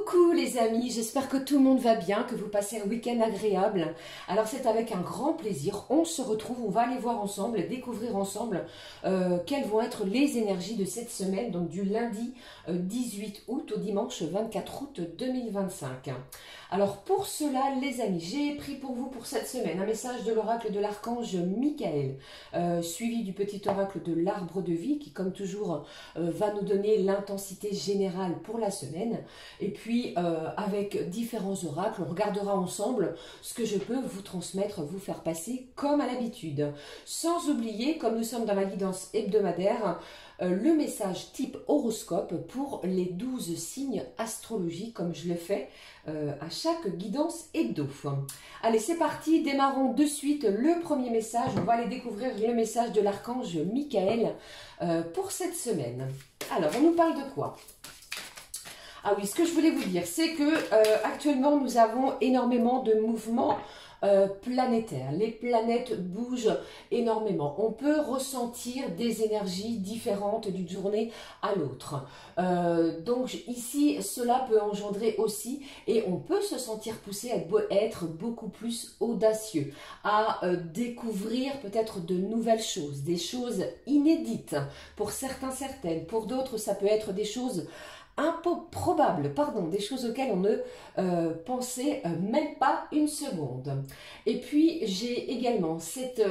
Coucou les amis, j'espère que tout le monde va bien, que vous passez un week-end agréable. Alors c'est avec un grand plaisir, on se retrouve, on va aller voir ensemble, découvrir ensemble quelles vont être les énergies de cette semaine, donc du lundi 18 août au dimanche 24 août 2025. Alors pour cela les amis, j'ai pris pour vous pour cette semaine un message de l'oracle de l'archange Michael, suivi du petit oracle de l'arbre de vie qui comme toujours va nous donner l'intensité générale pour la semaine. Et puis, avec différents oracles, on regardera ensemble ce que je peux vous transmettre, vous faire passer comme à l'habitude. Sans oublier, comme nous sommes dans la guidance hebdomadaire, le message type horoscope pour les 12 signes astrologiques, comme je le fais à chaque guidance hebdo. Allez, c'est parti, démarrons de suite le premier message. On va aller découvrir le message de l'archange Michael pour cette semaine. Alors, on nous parle de quoi ? Ah oui, ce que je voulais vous dire, c'est que actuellement nous avons énormément de mouvements planétaires. Les planètes bougent énormément. On peut ressentir des énergies différentes d'une journée à l'autre. Donc ici, cela peut engendrer aussi, et on peut se sentir poussé à être beaucoup plus audacieux, à découvrir peut-être de nouvelles choses, des choses inédites pour certains, certaines. Pour d'autres, ça peut être des choses improbable, pardon, des choses auxquelles on ne pensait même pas une seconde. Et puis j'ai également cette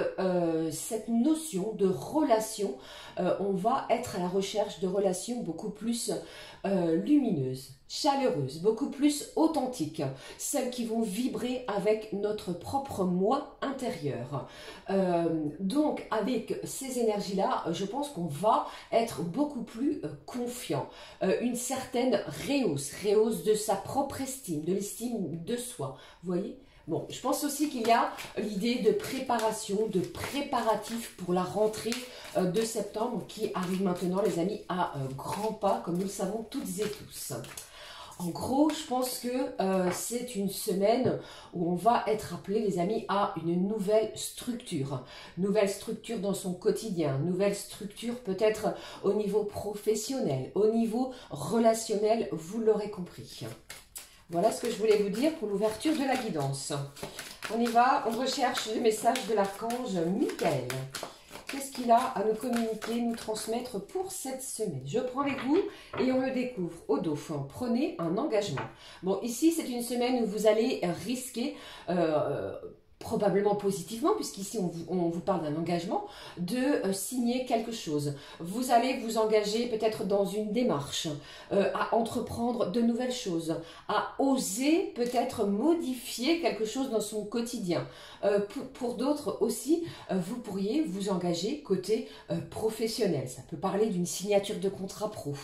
notion de relation. On va être à la recherche de relations beaucoup plus lumineuses, chaleureuses, beaucoup plus authentiques, celles qui vont vibrer avec notre propre moi intérieur. Donc avec ces énergies-là, je pense qu'on va être beaucoup plus confiant, une certaine rehausse de sa propre estime, de l'estime de soi, vous voyez. Bon, je pense aussi qu'il y a l'idée de préparation, de préparatif pour la rentrée de septembre qui arrive maintenant, les amis, à grands pas, comme nous le savons toutes et tous. En gros, je pense que c'est une semaine où on va être appelé, les amis, à une nouvelle structure. Nouvelle structure dans son quotidien, nouvelle structure peut-être au niveau professionnel, au niveau relationnel, vous l'aurez compris. Voilà ce que je voulais vous dire pour l'ouverture de la guidance. On y va, on recherche le message de l'archange Michael. Qu'est-ce qu'il a à nous communiquer, nous transmettre pour cette semaine? Je prends avec vous et on le découvre au dauphin. Prenez un engagement. Bon, ici, c'est une semaine où vous allez risquer... probablement positivement, puisqu'ici on vous parle d'un engagement, de signer quelque chose. Vous allez vous engager peut-être dans une démarche, à entreprendre de nouvelles choses, à oser peut-être modifier quelque chose dans son quotidien. Pour d'autres aussi, vous pourriez vous engager côté professionnel. Ça peut parler d'une signature de contrat pro,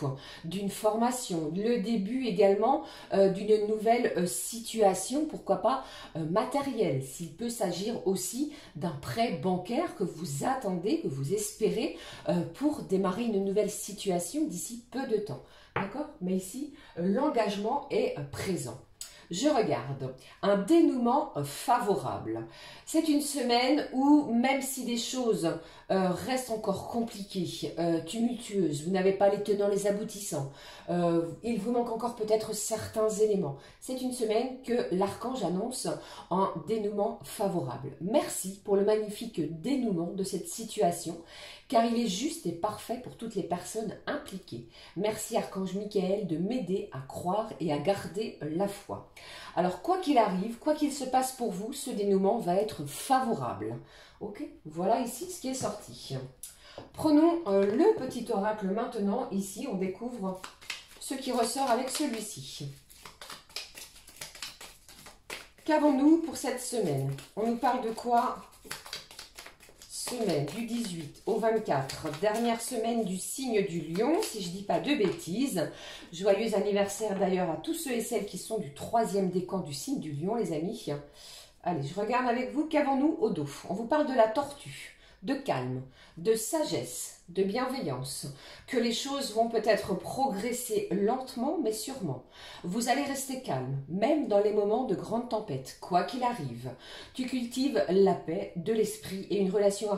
d'une formation, le début également d'une nouvelle situation, pourquoi pas matérielle, s'il peut s'agir aussi d'un prêt bancaire que vous attendez, que vous espérez pour démarrer une nouvelle situation d'ici peu de temps. D'accord? Mais ici, l'engagement est présent. Je regarde un dénouement favorable. C'est une semaine où, même si des choses restent encore compliquées, tumultueuses, vous n'avez pas les tenants, les aboutissants, il vous manque encore peut-être certains éléments. C'est une semaine que l'archange annonce un dénouement favorable. Merci pour le magnifique dénouement de cette situation, car il est juste et parfait pour toutes les personnes impliquées. Merci Archange Michael de m'aider à croire et à garder la foi. Alors quoi qu'il arrive, quoi qu'il se passe pour vous, ce dénouement va être favorable. Ok, voilà ici ce qui est sorti. Prenons le petit oracle maintenant. Ici, on découvre ce qui ressort avec celui-ci. Qu'avons-nous pour cette semaine? On nous parle de quoi? Semaine du 18 au 24, dernière semaine du signe du lion, si je ne dis pas de bêtises. Joyeux anniversaire d'ailleurs à tous ceux et celles qui sont du 3e décan du signe du lion, les amis. Allez, je regarde avec vous, qu'avons-nous au dos? On vous parle de la tortue, de calme, de sagesse, de bienveillance, que les choses vont peut-être progresser lentement mais sûrement. Vous allez rester calme, même dans les moments de grande tempête, quoi qu'il arrive. Tu cultives la paix, de l'esprit et une relation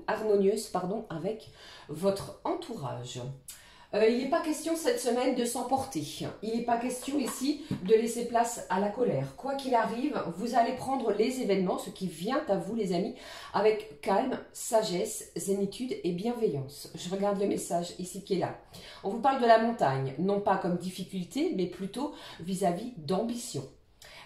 harmonieuse avec votre entourage. Il n'est pas question cette semaine de s'emporter. Il n'est pas question ici de laisser place à la colère. Quoi qu'il arrive, vous allez prendre les événements, ce qui vient à vous les amis, avec calme, sagesse, zénitude et bienveillance. Je regarde le message ici qui est là. On vous parle de la montagne, non pas comme difficulté, mais plutôt vis-à-vis d'ambition.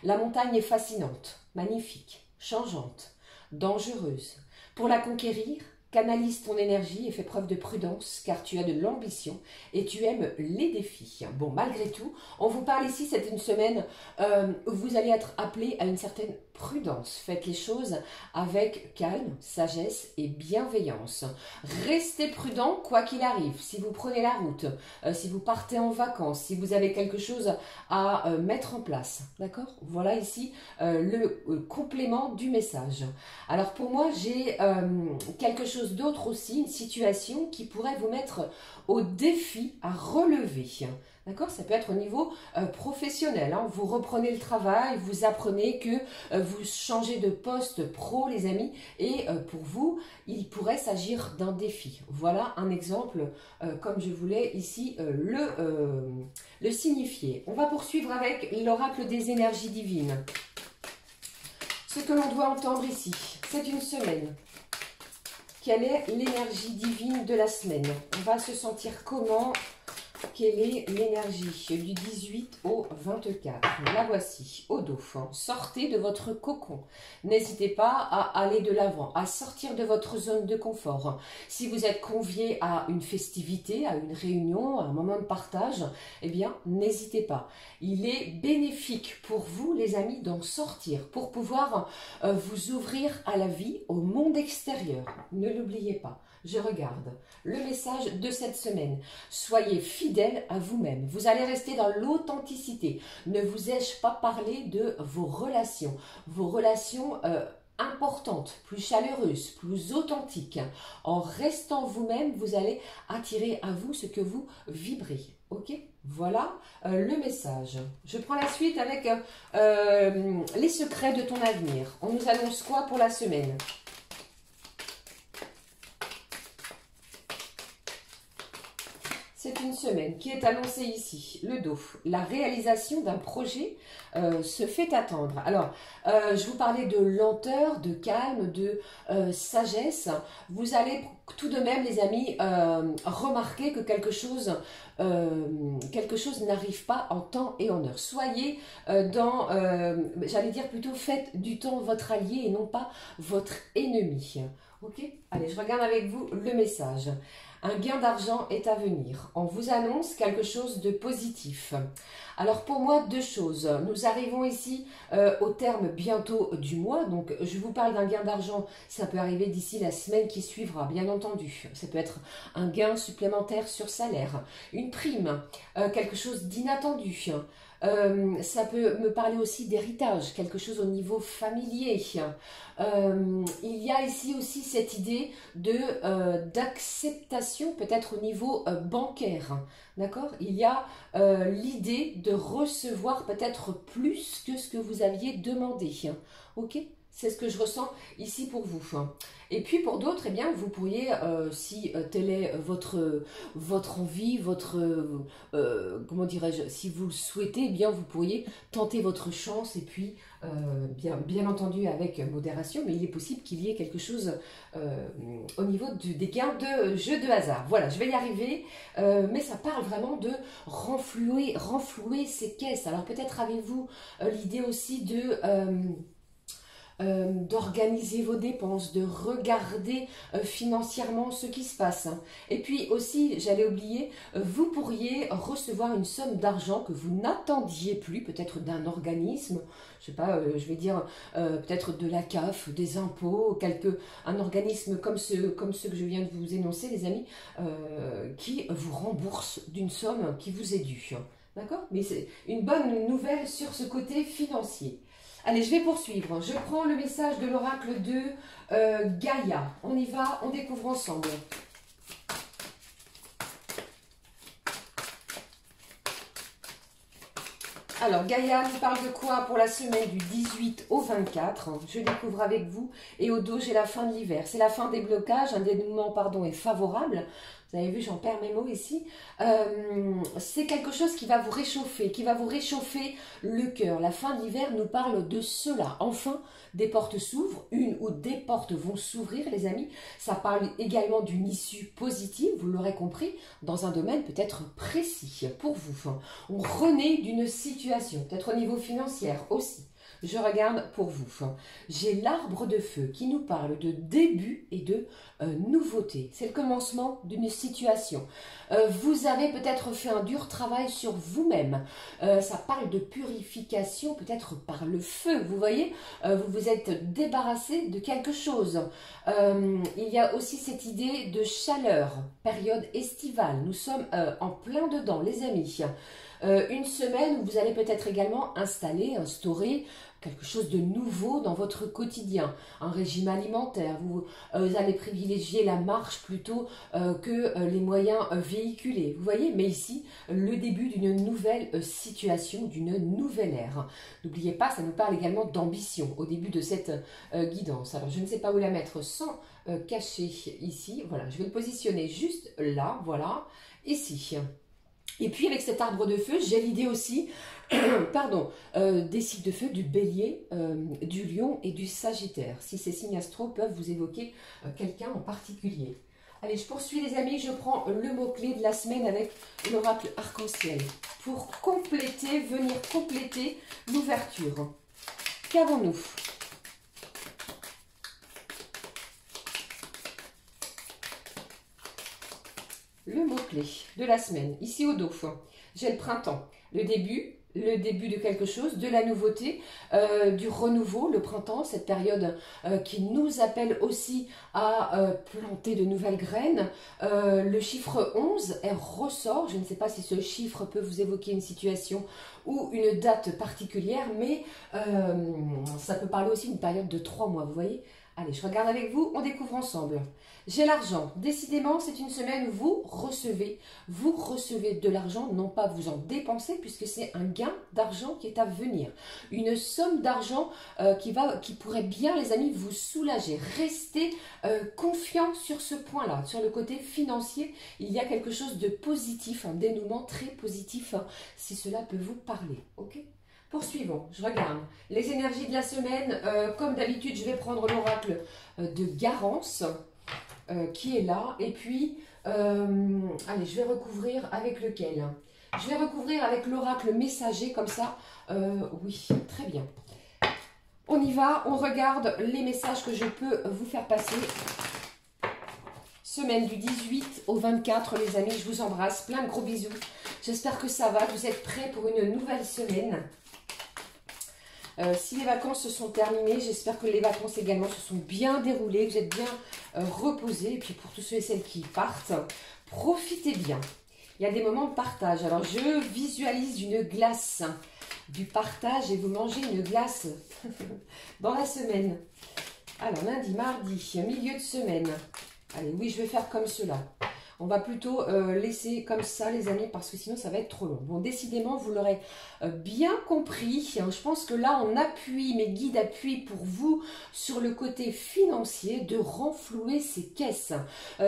La montagne est fascinante, magnifique, changeante, dangereuse. Pour la conquérir, canalise ton énergie et fais preuve de prudence car tu as de l'ambition et tu aimes les défis. Bon, malgré tout, on vous parle ici, c'est une semaine où vous allez être appelé à une certaine prudence. Faites les choses avec calme, sagesse et bienveillance. Restez prudent quoi qu'il arrive. Si vous prenez la route, si vous partez en vacances, si vous avez quelque chose à mettre en place. D'accord? Voilà ici le complément du message. Alors pour moi, j'ai quelque chose d'autre aussi, une situation qui pourrait vous mettre au défi à relever. D'accord? Ça peut être au niveau professionnel. Hein. Vous reprenez le travail, vous apprenez que vous changez de poste pro, les amis, et pour vous, il pourrait s'agir d'un défi. Voilà un exemple, comme je voulais ici le signifier. On va poursuivre avec l'oracle des énergies divines. Ce que l'on doit entendre ici, c'est une semaine. Quelle est l'énergie divine de la semaine? On va se sentir comment? Quelle est l'énergie du 18 au 24? La voici, au Dauphin. Sortez de votre cocon. N'hésitez pas à aller de l'avant, à sortir de votre zone de confort. Si vous êtes convié à une festivité, à une réunion, à un moment de partage, eh bien, n'hésitez pas. Il est bénéfique pour vous, les amis, d'en sortir pour pouvoir vous ouvrir à la vie, au monde extérieur. Ne l'oubliez pas. Je regarde le message de cette semaine. Soyez fidèles à vous-même. Vous allez rester dans l'authenticité. Ne vous ai-je pas parlé de vos relations importantes, plus chaleureuses, plus authentiques. En restant vous-même, vous allez attirer à vous ce que vous vibrez. Ok? Voilà le message. Je prends la suite avec les secrets de ton avenir. On nous annonce quoi pour la semaine? C'est une semaine qui est annoncée ici, le dos. La réalisation d'un projet se fait attendre. Alors, je vous parlais de lenteur, de calme, de sagesse. Vous allez tout de même, les amis, remarquer que quelque chose n'arrive pas en temps et en heure. Soyez j'allais dire plutôt, faites du temps votre allié et non pas votre ennemi. Ok? Allez, je regarde avec vous le message. Un gain d'argent est à venir. On vous annonce quelque chose de positif. Alors pour moi, deux choses. Nous arrivons ici au terme bientôt du mois. Donc je vous parle d'un gain d'argent. Ça peut arriver d'ici la semaine qui suivra, bien entendu. Ça peut être un gain supplémentaire sur salaire, une prime, quelque chose d'inattendu. Ça peut me parler aussi d'héritage, quelque chose au niveau familier. Il y a ici aussi cette idée d'acceptation peut-être au niveau bancaire. D'accord? Il y a l'idée de recevoir peut-être plus que ce que vous aviez demandé. Ok? C'est ce que je ressens ici pour vous. Et puis pour d'autres, eh bien, vous pourriez, si telle est votre envie, comment dirais-je, si vous le souhaitez, eh bien, vous pourriez tenter votre chance et puis, bien entendu avec modération, mais il est possible qu'il y ait quelque chose au niveau des gains de jeu de hasard. Voilà, je vais y arriver, mais ça parle vraiment de renflouer ces caisses. Alors peut-être avez-vous l'idée aussi d'organiser vos dépenses, de regarder financièrement ce qui se passe. Et puis aussi, j'allais oublier, vous pourriez recevoir une somme d'argent que vous n'attendiez plus, peut-être d'un organisme, je sais pas, je vais dire peut-être de la CAF, des impôts, un organisme comme ceux que je viens de vous énoncer, les amis, qui vous rembourse d'une somme qui vous est due. D'accord? Mais c'est une bonne nouvelle sur ce côté financier. Allez, je vais poursuivre. Je prends le message de l'oracle de Gaïa. On y va, on découvre ensemble. Alors, Gaïa nous parle de quoi pour la semaine du 18 au 24? Je découvre avec vous. Et au dos, j'ai la fin de l'hiver. C'est la fin des blocages. Un dénouement, pardon, est favorable. Vous avez vu, j'en perds mes mots ici. C'est quelque chose qui va vous réchauffer le cœur. La fin de l'hiver nous parle de cela. Enfin, des portes s'ouvrent, une ou des portes vont s'ouvrir, les amis. Ça parle également d'une issue positive, vous l'aurez compris, dans un domaine peut-être précis pour vous. On renaît d'une situation, peut-être au niveau financier aussi. Je regarde pour vous. J'ai l'arbre de feu qui nous parle de début et de nouveauté. C'est le commencement d'une situation. Vous avez peut-être fait un dur travail sur vous-même. Ça parle de purification peut-être par le feu. Vous voyez, vous vous êtes débarrassé de quelque chose. Il y a aussi cette idée de chaleur, période estivale. Nous sommes en plein dedans, les amis. Une semaine où vous allez peut-être également instaurer quelque chose de nouveau dans votre quotidien, un régime alimentaire, vous allez privilégier la marche plutôt que les moyens véhiculés, vous voyez, mais ici, le début d'une nouvelle situation, d'une nouvelle ère. N'oubliez pas, ça nous parle également d'ambition au début de cette guidance. Alors, je ne sais pas où la mettre sans cacher ici, voilà, je vais le positionner juste là, voilà, ici. Et puis avec cet arbre de feu, j'ai l'idée aussi pardon, des signes de feu du bélier, du lion et du sagittaire. Si ces signes astro peuvent vous évoquer quelqu'un en particulier. Allez, je poursuis les amis, je prends le mot-clé de la semaine avec l'oracle arc-en-ciel. Pour compléter, venir compléter l'ouverture. Qu'avons-nous ? Le mot-clé de la semaine, ici au dos, j'ai le printemps, le début de quelque chose, de la nouveauté, du renouveau, le printemps, cette période qui nous appelle aussi à planter de nouvelles graines. Le chiffre 11, elle ressort, je ne sais pas si ce chiffre peut vous évoquer une situation ou une date particulière, mais ça peut parler aussi d'une période de 3 mois, vous voyez. Allez, je regarde avec vous, on découvre ensemble. J'ai l'argent. Décidément, c'est une semaine où vous recevez de l'argent, non pas vous en dépensez, puisque c'est un gain d'argent qui est à venir. Une somme d'argent qui pourrait bien, les amis, vous soulager. Restez confiant sur ce point-là. Sur le côté financier, il y a quelque chose de positif, un dénouement très positif, hein, si cela peut vous parler. Ok ? Poursuivons, je regarde les énergies de la semaine. Comme d'habitude, je vais prendre l'oracle de Garance qui est là. Et puis, allez, je vais recouvrir avec lequel? Je vais recouvrir avec l'oracle messager, comme ça. Oui, très bien. On y va, on regarde les messages que je peux vous faire passer. Semaine du 18 au 24, les amis, je vous embrasse. Plein de gros bisous. J'espère que ça va, que vous êtes prêts pour une nouvelle semaine. Si les vacances se sont terminées, j'espère que les vacances également se sont bien déroulées, que vous êtes bien reposés. Et puis pour tous ceux et celles qui partent, profitez bien. Il y a des moments de partage. Alors je visualise une glace, du partage, et vous mangez une glace dans la semaine. Alors lundi, mardi, milieu de semaine. Allez, oui, je vais faire comme cela. On va plutôt laisser comme ça, les amis, parce que sinon, ça va être trop long. Bon, décidément, vous l'aurez bien compris. Je pense que là, on appuie, mes guides appuient pour vous sur le côté financier de renflouer ces caisses.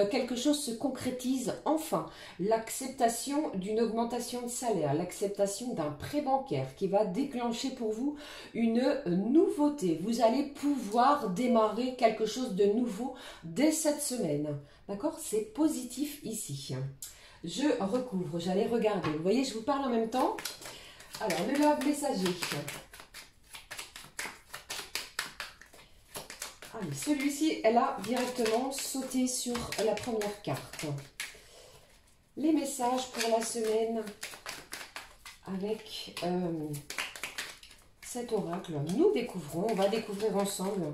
Quelque chose se concrétise enfin. L'acceptation d'une augmentation de salaire, l'acceptation d'un prêt bancaire qui va déclencher pour vous une nouveauté. Vous allez pouvoir démarrer quelque chose de nouveau dès cette semaine. D'accord? C'est positif ici. Je recouvre, j'allais regarder. Vous voyez, je vous parle en même temps. Alors, le love messager. Allez, celui-ci, elle a directement sauté sur la première carte. Les messages pour la semaine avec cet oracle. Nous découvrons, on va découvrir ensemble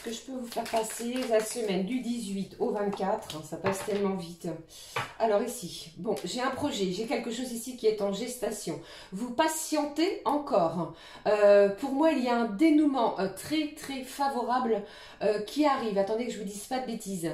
que je peux vous faire passer la semaine du 18 au 24, ça passe tellement vite. Alors ici, bon, j'ai un projet, j'ai quelque chose ici qui est en gestation. Vous patientez encore. Pour moi, il y a un dénouement très très favorable qui arrive. Attendez que je vous dise pas de bêtises.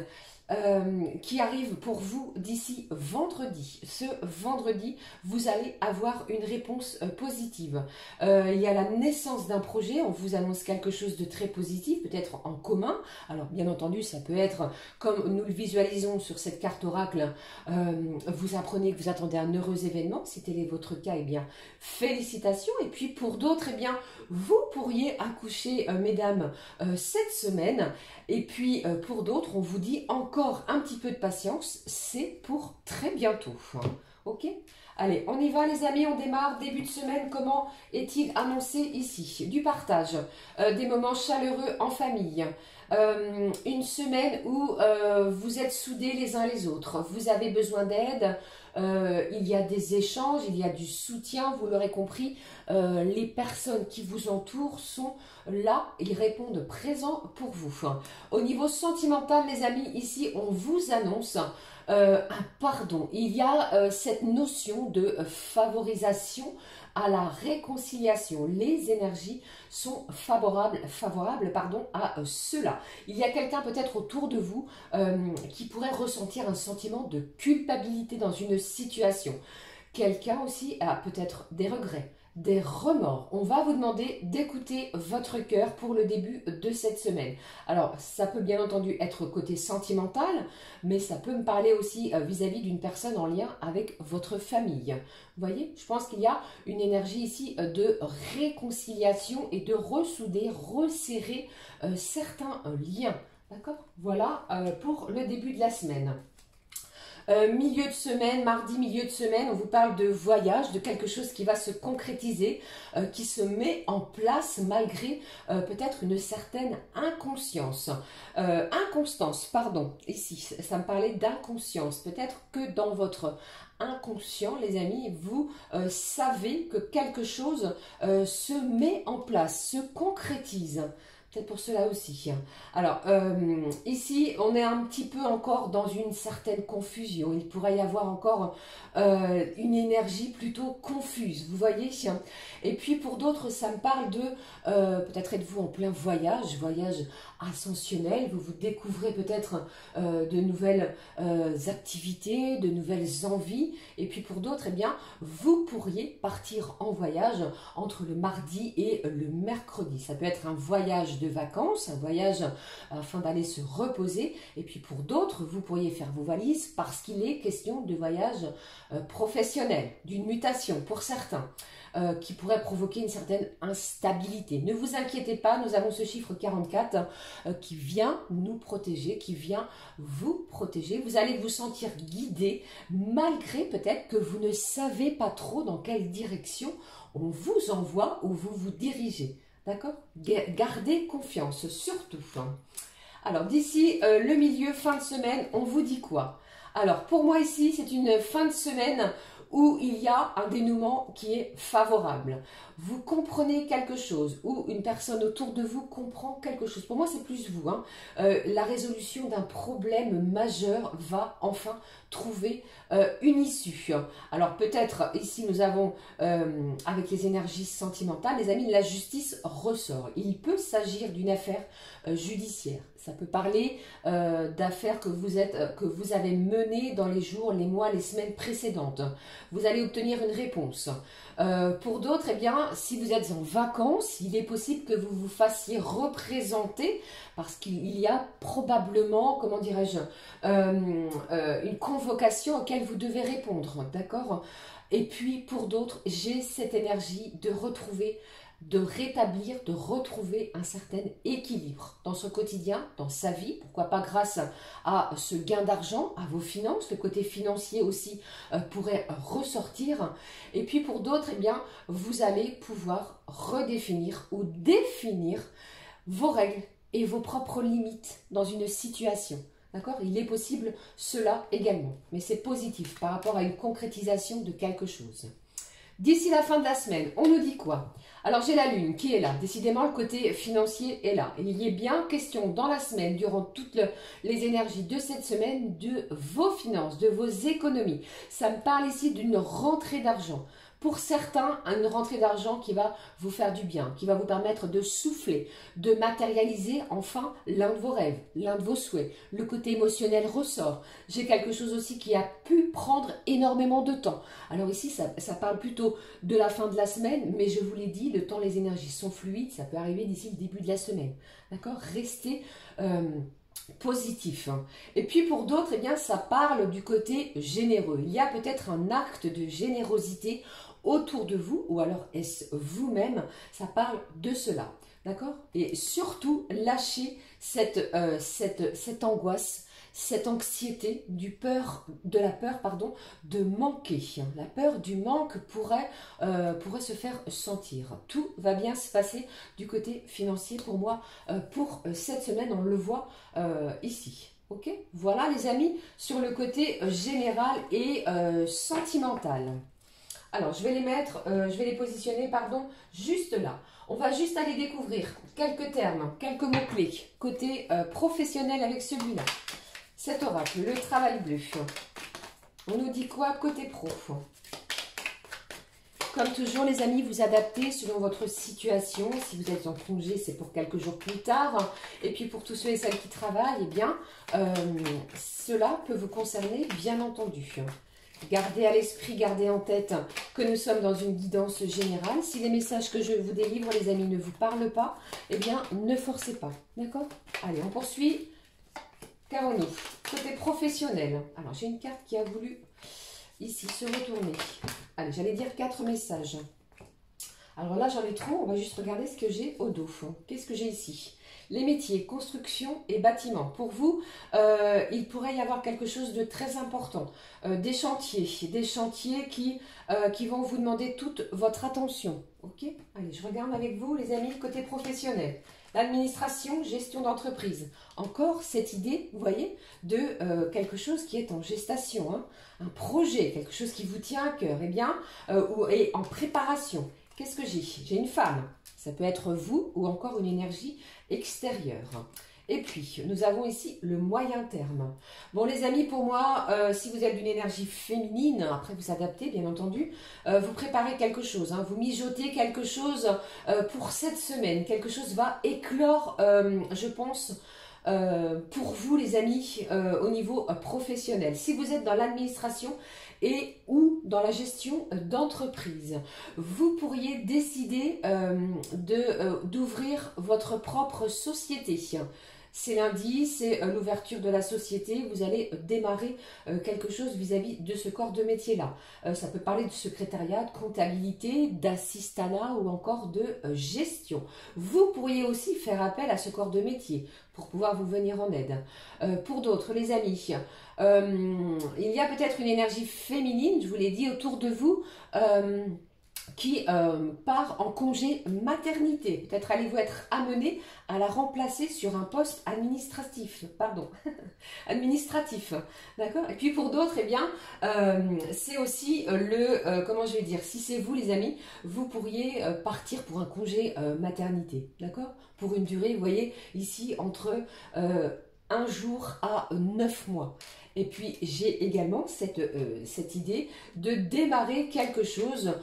qui arrive pour vous d'ici vendredi. Ce vendredi, vous allez avoir une réponse positive. Il y a la naissance d'un projet, on vous annonce quelque chose de très positif, peut-être en commun. Alors bien entendu, ça peut être comme nous le visualisons sur cette carte oracle, vous apprenez que vous attendez un heureux événement. Si tel est votre cas, eh bien félicitations. Et puis pour d'autres, eh bien vous pourriez accoucher, mesdames, cette semaine. Et puis pour d'autres, on vous dit encore un petit peu de patience, c'est pour très bientôt. Ok? Allez, on y va les amis, on démarre, début de semaine, comment est-il annoncé ici? Du partage, des moments chaleureux en famille, une semaine où vous êtes soudés les uns les autres, vous avez besoin d'aide, il y a des échanges, il y a du soutien, vous l'aurez compris, les personnes qui vous entourent sont là, ils répondent présents pour vous. Au niveau sentimental les amis, ici on vous annonce un pardon. Il y a cette notion de favorisation à la réconciliation. Les énergies sont favorables à cela. Il y a quelqu'un peut-être autour de vous qui pourrait ressentir un sentiment de culpabilité dans une situation. Quelqu'un aussi a peut-être des regrets, des remords. On va vous demander d'écouter votre cœur pour le début de cette semaine. Alors, ça peut bien entendu être côté sentimental, mais ça peut me parler aussi vis-à-vis d'une personne en lien avec votre famille. Vous voyez, je pense qu'il y a une énergie ici de réconciliation et de ressouder, resserrer certains liens. D'accord? Voilà pour le début de la semaine. Milieu de semaine, mardi, milieu de semaine, on vous parle de voyage, de quelque chose qui va se concrétiser, qui se met en place malgré peut-être une certaine inconstance, pardon, ici, ça me parlait d'inconscience, peut-être que dans votre inconscient, les amis, vous savez que quelque chose se met en place, se concrétise. Peut-être pour cela aussi. Alors, ici, on est un petit peu encore dans une certaine confusion. Il pourrait y avoir encore une énergie plutôt confuse, vous voyez. Et puis, pour d'autres, ça me parle de, peut-être êtes-vous en plein voyage ascensionnel. Vous vous découvrez peut-être de nouvelles activités, de nouvelles envies. Et puis, pour d'autres, eh bien, vous pourriez partir en voyage entre le mardi et le mercredi. Ça peut être un voyage de vacances, un voyage afin d'aller se reposer. Et puis pour d'autres, vous pourriez faire vos valises parce qu'il est question de voyage professionnel, d'une mutation pour certains, qui pourrait provoquer une certaine instabilité. Ne vous inquiétez pas, nous avons ce chiffre 44 qui vient nous protéger, qui vient vous protéger. Vous allez vous sentir guidé malgré peut-être que vous ne savez pas trop dans quelle direction on vous envoie ou vous vous dirigez. D'accord? Gardez confiance, surtout. Alors, d'ici le milieu, fin de semaine, on vous dit quoi? Alors, pour moi ici, c'est une fin de semaine où il y a un dénouement qui est favorable. Vous comprenez quelque chose ou une personne autour de vous comprend quelque chose. Pour moi, c'est plus vous. La résolution d'un problème majeur va enfin trouver une issue. Alors peut-être ici nous avons avec les énergies sentimentales, les amis, la justice ressort. Il peut s'agir d'une affaire judiciaire. Ça peut parler d'affaires que vous avez menées dans les jours, les mois, les semaines précédentes. Vous allez obtenir une réponse. Pour d'autres, eh bien, si vous êtes en vacances, il est possible que vous vous fassiez représenter parce qu'il y a probablement, comment dirais-je, une convocation auquel vous devez répondre, d'accord? Et puis, pour d'autres, j'ai cette énergie de retrouver, de rétablir, de retrouver un certain équilibre dans son quotidien, dans sa vie, pourquoi pas grâce à ce gain d'argent, à vos finances, le côté financier aussi pourrait ressortir. Et puis pour d'autres, eh bien, vous allez pouvoir redéfinir ou définir vos règles et vos propres limites dans une situation. D'accord? Il est possible cela également, mais c'est positif par rapport à une concrétisation de quelque chose. D'ici la fin de la semaine, on nous dit quoi? Alors j'ai la lune qui est là, décidément le côté financier est là. Il y est bien question dans la semaine, durant toutes les énergies de cette semaine, de vos finances, de vos économies. Ça me parle ici d'une rentrée d'argent. Pour certains, une rentrée d'argent qui va vous faire du bien, qui va vous permettre de souffler, de matérialiser enfin l'un de vos rêves, l'un de vos souhaits. Le côté émotionnel ressort. J'ai quelque chose aussi qui a pu prendre énormément de temps. Alors ici, ça parle plutôt de la fin de la semaine, mais je vous l'ai dit, le temps, les énergies sont fluides, ça peut arriver d'ici le début de la semaine. D'accord? Restez positif. Et puis pour d'autres, eh bien, ça parle du côté généreux. Il y a peut-être un acte de générosité autour de vous, ou alors est-ce vous-même, ça parle de cela. D'accord? Et surtout, lâchez cette angoisse, cette anxiété de la peur de manquer. La peur du manque pourrait se faire sentir. Tout va bien se passer du côté financier pour moi. Pour cette semaine, on le voit ici. Ok? Voilà les amis, sur le côté général et sentimental. Alors, je vais les positionner, juste là. On va juste aller découvrir quelques termes, quelques mots-clés, côté professionnel avec celui-là. Cet oracle, le travail bleu. On nous dit quoi côté pro? Comme toujours les amis, vous adaptez selon votre situation. Si vous êtes en congé, c'est pour quelques jours plus tard. Et puis pour tous ceux et celles qui travaillent, eh bien, cela peut vous concerner bien entendu. Gardez à l'esprit, gardez en tête que nous sommes dans une guidance générale. Si les messages que je vous délivre, les amis, ne vous parlent pas, eh bien, ne forcez pas. D'accord? Allez, on poursuit. Qu'avons-nous? Côté professionnel. Alors, j'ai une carte qui a voulu, ici, se retourner. Allez, j'allais dire 4 messages. Alors là, j'en ai trop. On va juste regarder ce que j'ai au dos. Qu'est-ce que j'ai ici? Les métiers, construction et bâtiment. Pour vous, il pourrait y avoir quelque chose de très important. Des chantiers qui vont vous demander toute votre attention. Ok? Allez, je regarde avec vous, les amis, côté professionnel. L'administration, gestion d'entreprise. Encore cette idée, vous voyez, de quelque chose qui est en gestation. Hein, un projet, quelque chose qui vous tient à cœur. Eh bien, et en préparation. Qu'est-ce que j'ai? J'ai une femme. Ça peut être vous ou encore une énergie extérieure. Et puis, nous avons ici le moyen terme. Bon, les amis, pour moi, si vous êtes d'une énergie féminine, après vous adaptez, bien entendu, vous préparez quelque chose, hein, vous mijotez quelque chose pour cette semaine. Quelque chose va éclore, je pense, pour vous, les amis, au niveau professionnel. Si vous êtes dans l'administration et ou dans la gestion d'entreprise, vous pourriez décider d'ouvrir votre propre société. C'est lundi, c'est l'ouverture de la société. Vous allez démarrer quelque chose vis-à-vis de ce corps de métier-là. Ça peut parler de secrétariat, de comptabilité, d'assistanat ou encore de gestion. Vous pourriez aussi faire appel à ce corps de métier pour pouvoir vous venir en aide. Pour d'autres, les amis, il y a peut-être une énergie féminine, je vous l'ai dit, autour de vous, qui part en congé maternité. Peut-être allez-vous être amené à la remplacer sur un poste administratif. Administratif. D'accord? Et puis pour d'autres, eh bien, c'est aussi comment je vais dire, si c'est vous les amis, vous pourriez partir pour un congé maternité. D'accord? Pour une durée, vous voyez, ici, entre 1 jour à 9 mois. Et puis, j'ai également cette idée de démarrer quelque chose,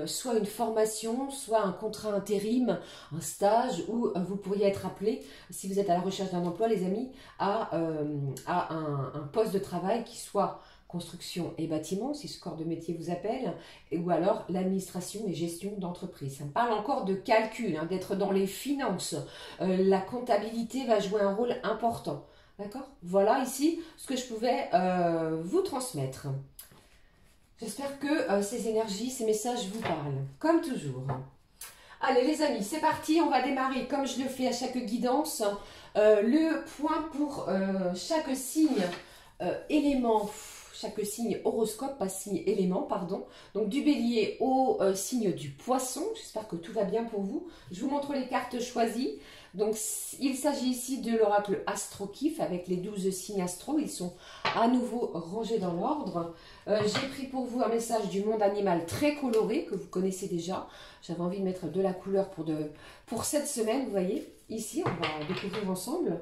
soit une formation, soit un contrat intérim, un stage, où vous pourriez être appelé, si vous êtes à la recherche d'un emploi, les amis, à un poste de travail qui soit construction et bâtiment, si ce corps de métier vous appelle, ou alors l'administration et gestion d'entreprise. Ça me parle encore de calcul, hein, d'être dans les finances. La comptabilité va jouer un rôle important. D'accord? Voilà ici ce que je pouvais vous transmettre. J'espère que ces énergies, ces messages vous parlent. Comme toujours. Allez les amis, c'est parti. On va démarrer comme je le fais à chaque guidance. Le point pour chaque signe élément. Chaque signe horoscope, pas signe élément, pardon. Donc du bélier au signe du poisson. J'espère que tout va bien pour vous. Je vous montre les cartes choisies. Donc il s'agit ici de l'oracle Astro-Kif avec les 12 signes astro. Ils sont à nouveau rangés dans l'ordre. J'ai pris pour vous un message du monde animal très coloré que vous connaissez déjà. J'avais envie de mettre de la couleur pour cette semaine, vous voyez. Ici, on va découvrir ensemble.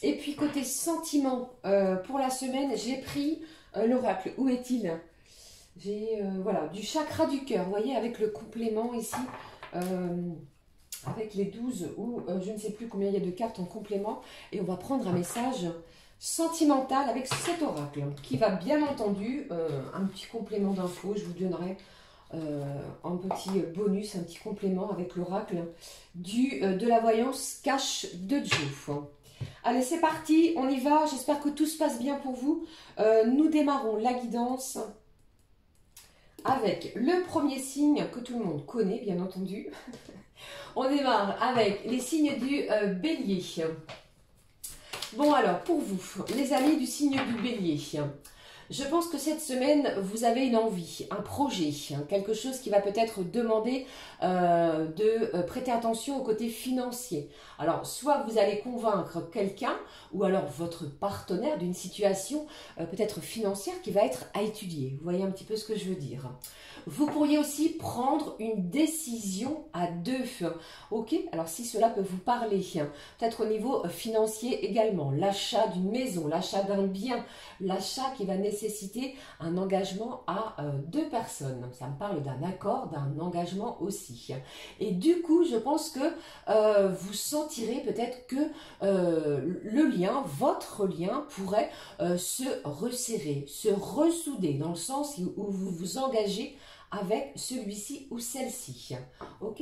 Et puis côté sentiment, pour la semaine, j'ai pris l'oracle. Où est-il? J'ai voilà, du chakra du cœur, vous voyez, avec le complément ici, avec les 12 ou je ne sais plus combien il y a de cartes en complément. Et on va prendre un message sentimental avec cet oracle, qui va bien entendu, un petit complément d'infos, je vous donnerai un petit bonus, un petit complément avec l'oracle de la voyance cache de Joe. Allez, c'est parti, on y va, j'espère que tout se passe bien pour vous. Nous démarrons la guidance avec le premier signe que tout le monde connaît, bien entendu. On démarre avec les signes du bélier. Bon alors, pour vous, les amis du signe du bélier, je pense que cette semaine, vous avez une envie, un projet, quelque chose qui va peut-être demander de prêter attention au côté financier. Alors, soit vous allez convaincre quelqu'un, ou alors votre partenaire d'une situation peut-être financière qui va être à étudier. Vous voyez un petit peu ce que je veux dire. Vous pourriez aussi prendre une décision à deux. Ok, alors si cela peut vous parler, peut-être au niveau financier également, l'achat d'une maison, l'achat d'un bien, l'achat qui va nécessiter un engagement à deux personnes. Ça me parle d'un accord, d'un engagement aussi. Et du coup, je pense que vous sentirez peut-être que le lien, votre lien, pourrait se resserrer, se ressouder, dans le sens où vous vous engagez avec celui-ci ou celle-ci. Ok?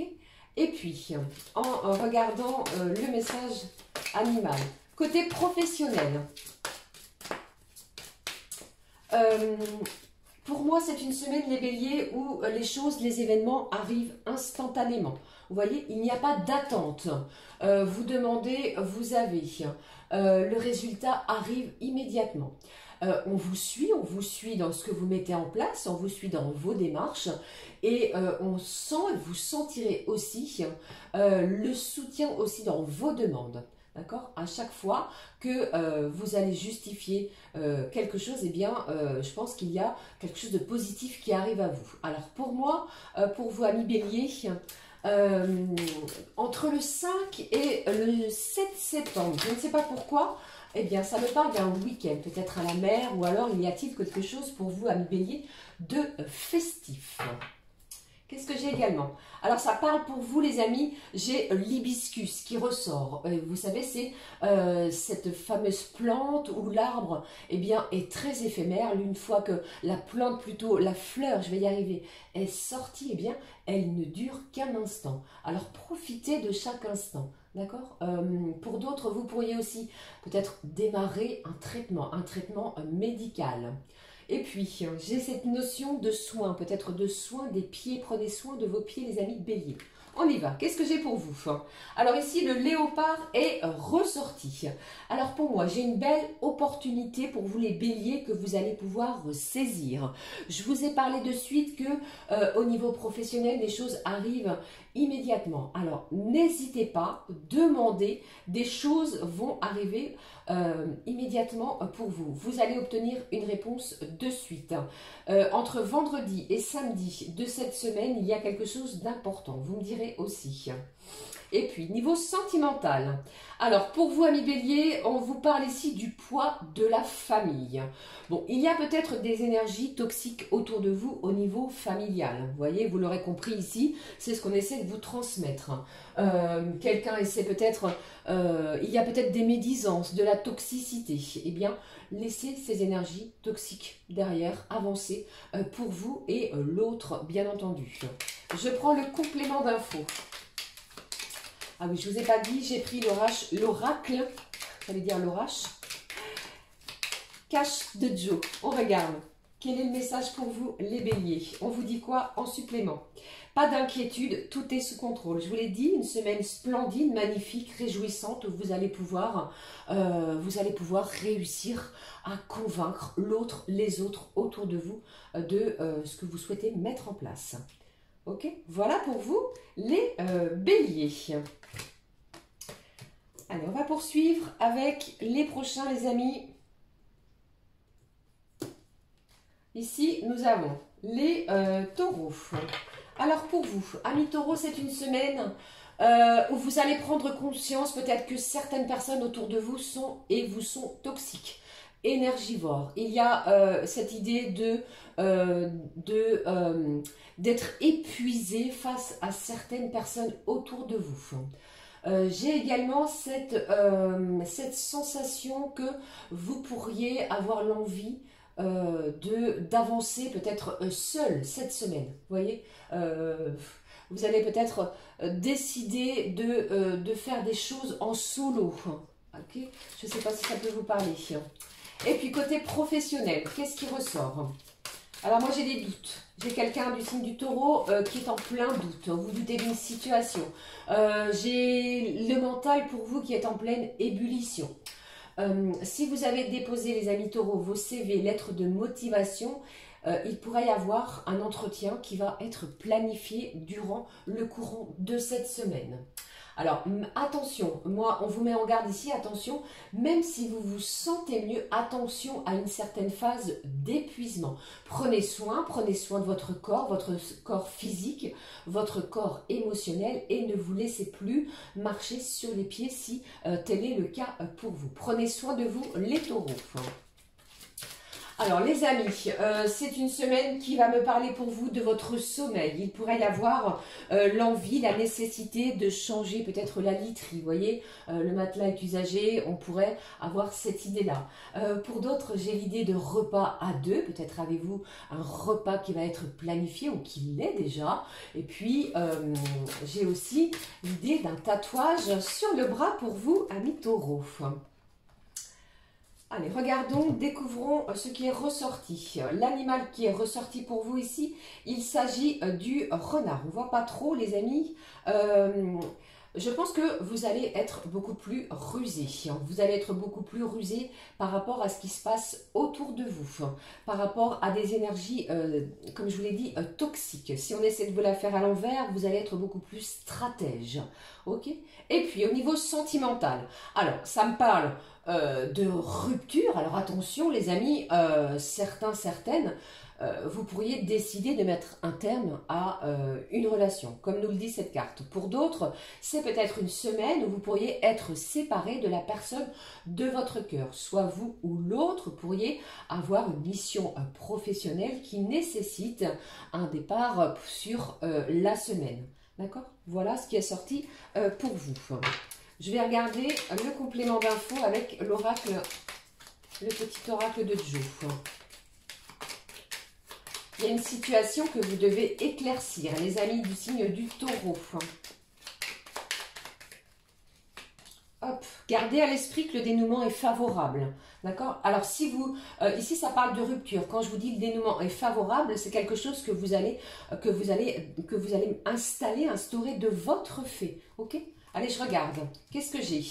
Et puis, en regardant le message animal, côté professionnel, pour moi, c'est une semaine, les béliers, où les choses, les événements arrivent instantanément. Vous voyez, il n'y a pas d'attente. Vous demandez, vous avez. Le résultat arrive immédiatement. On vous suit dans ce que vous mettez en place, on vous suit dans vos démarches et on sent, vous sentirez aussi le soutien aussi dans vos demandes. D'accord? À chaque fois que vous allez justifier quelque chose, eh bien, je pense qu'il y a quelque chose de positif qui arrive à vous. Alors pour moi, pour vous amis bélier, entre le 5 et le 7 septembre, je ne sais pas pourquoi, eh bien, ça me parle d'un week-end, peut-être à la mer, ou alors il y a-t-il quelque chose pour vous, amis bélier, de festif. Qu'est-ce que j'ai également? Alors, ça parle pour vous, les amis, j'ai l'hibiscus qui ressort. Vous savez, c'est cette fameuse plante où l'arbre, eh bien, est très éphémère. Une fois que la plante, plutôt la fleur, je vais y arriver, est sortie, eh bien, elle ne dure qu'un instant. Alors, profitez de chaque instant. D'accord? Pour d'autres, vous pourriez aussi peut-être démarrer un traitement médical. Et puis, j'ai cette notion de soin, peut-être de soin des pieds. Prenez soin de vos pieds, les amis béliers. On y va. Qu'est-ce que j'ai pour vous? Alors ici, le léopard est ressorti. Alors pour moi, j'ai une belle opportunité pour vous les béliers que vous allez pouvoir saisir. Je vous ai parlé de suite que au niveau professionnel, les choses arrivent immédiatement. Alors n'hésitez pas, demandez, des choses vont arriver immédiatement pour vous. Vous allez obtenir une réponse de suite. Entre vendredi et samedi de cette semaine, il y a quelque chose d'important. Vous me direz aussi. Et puis, niveau sentimental. Alors, pour vous, amis béliers, on vous parle ici du poids de la famille. Bon, il y a peut-être des énergies toxiques autour de vous au niveau familial. Vous voyez, vous l'aurez compris ici, c'est ce qu'on essaie de vous transmettre. Quelqu'un essaie peut-être, il y a peut-être des médisances, de la toxicité. Eh bien, laissez ces énergies toxiques derrière avancer pour vous et l'autre, bien entendu. Je prends le complément d'infos. Ah oui, je ne vous ai pas dit, j'ai pris l'oracle, j'allais dire l'orage, cache de Joe. On regarde. Quel est le message pour vous, les béliers? On vous dit quoi en supplément? Pas d'inquiétude, tout est sous contrôle. Je vous l'ai dit, une semaine splendide, magnifique, réjouissante, où vous allez pouvoir réussir à convaincre l'autre, les autres autour de vous de ce que vous souhaitez mettre en place. Ok, voilà pour vous les béliers. Allez, on va poursuivre avec les prochains, les amis. Ici, nous avons les taureaux. Alors pour vous, amis taureaux, c'est une semaine où vous allez prendre conscience peut-être que certaines personnes autour de vous sont toxiques. énergivore. Il y a cette idée d'être épuisé face à certaines personnes autour de vous. J'ai également cette sensation que vous pourriez avoir l'envie d'avancer peut-être seul cette semaine. Vous voyez, vous allez peut-être décider de faire des choses en solo. Ok, je ne sais pas si ça peut vous parler. Et puis côté professionnel, qu'est-ce qui ressort? Alors moi j'ai des doutes. J'ai quelqu'un du signe du taureau qui est en plein doute. Vous doutez d'une situation. J'ai le mental pour vous qui est en pleine ébullition. Si vous avez déposé, les amis taureaux, vos CV, lettres de motivation, il pourrait y avoir un entretien qui va être planifié durant le courant de cette semaine. Alors, attention, moi, on vous met en garde ici, attention, même si vous vous sentez mieux, attention à une certaine phase d'épuisement. Prenez soin de votre corps physique, votre corps émotionnel et ne vous laissez plus marcher sur les pieds si tel est le cas pour vous. Prenez soin de vous, les taureaux. Alors les amis, c'est une semaine qui va me parler pour vous de votre sommeil. Il pourrait y avoir l'envie, la nécessité de changer peut-être la literie. Vous voyez, le matelas est usagé, on pourrait avoir cette idée-là. Pour d'autres, j'ai l'idée de repas à deux. Peut-être avez-vous un repas qui va être planifié ou qui l'est déjà. Et puis, j'ai aussi l'idée d'un tatouage sur le bras pour vous, amis taureaux. Allez, regardons, découvrons ce qui est ressorti. L'animal qui est ressorti pour vous ici, il s'agit du renard. On ne voit pas trop, les amis. Je pense que vous allez être beaucoup plus rusé. Vous allez être beaucoup plus rusé par rapport à ce qui se passe autour de vous. Par rapport à des énergies, comme je vous l'ai dit, toxiques. Si on essaie de vous la faire à l'envers, vous allez être beaucoup plus stratège. Ok? Et puis, au niveau sentimental. Alors, ça me parle de rupture. Alors, attention, les amis, certaines, vous pourriez décider de mettre un terme à une relation, comme nous le dit cette carte. Pour d'autres, c'est peut-être une semaine où vous pourriez être séparé de la personne de votre cœur. Soit vous ou l'autre pourriez avoir une mission professionnelle qui nécessite un départ sur la semaine. D'accord? Voilà ce qui est sorti pour vous. Je vais regarder le complément d'infos avec l'oracle, le petit oracle de Joe. Il y a une situation que vous devez éclaircir, les amis du signe du taureau. Hop, gardez à l'esprit que le dénouement est favorable. D'accord? Alors, si vous... ici, ça parle de rupture. Quand je vous dis le dénouement est favorable, c'est quelque chose que vous allez instaurer de votre fait. Ok? Allez, je regarde. Qu'est-ce que j'ai?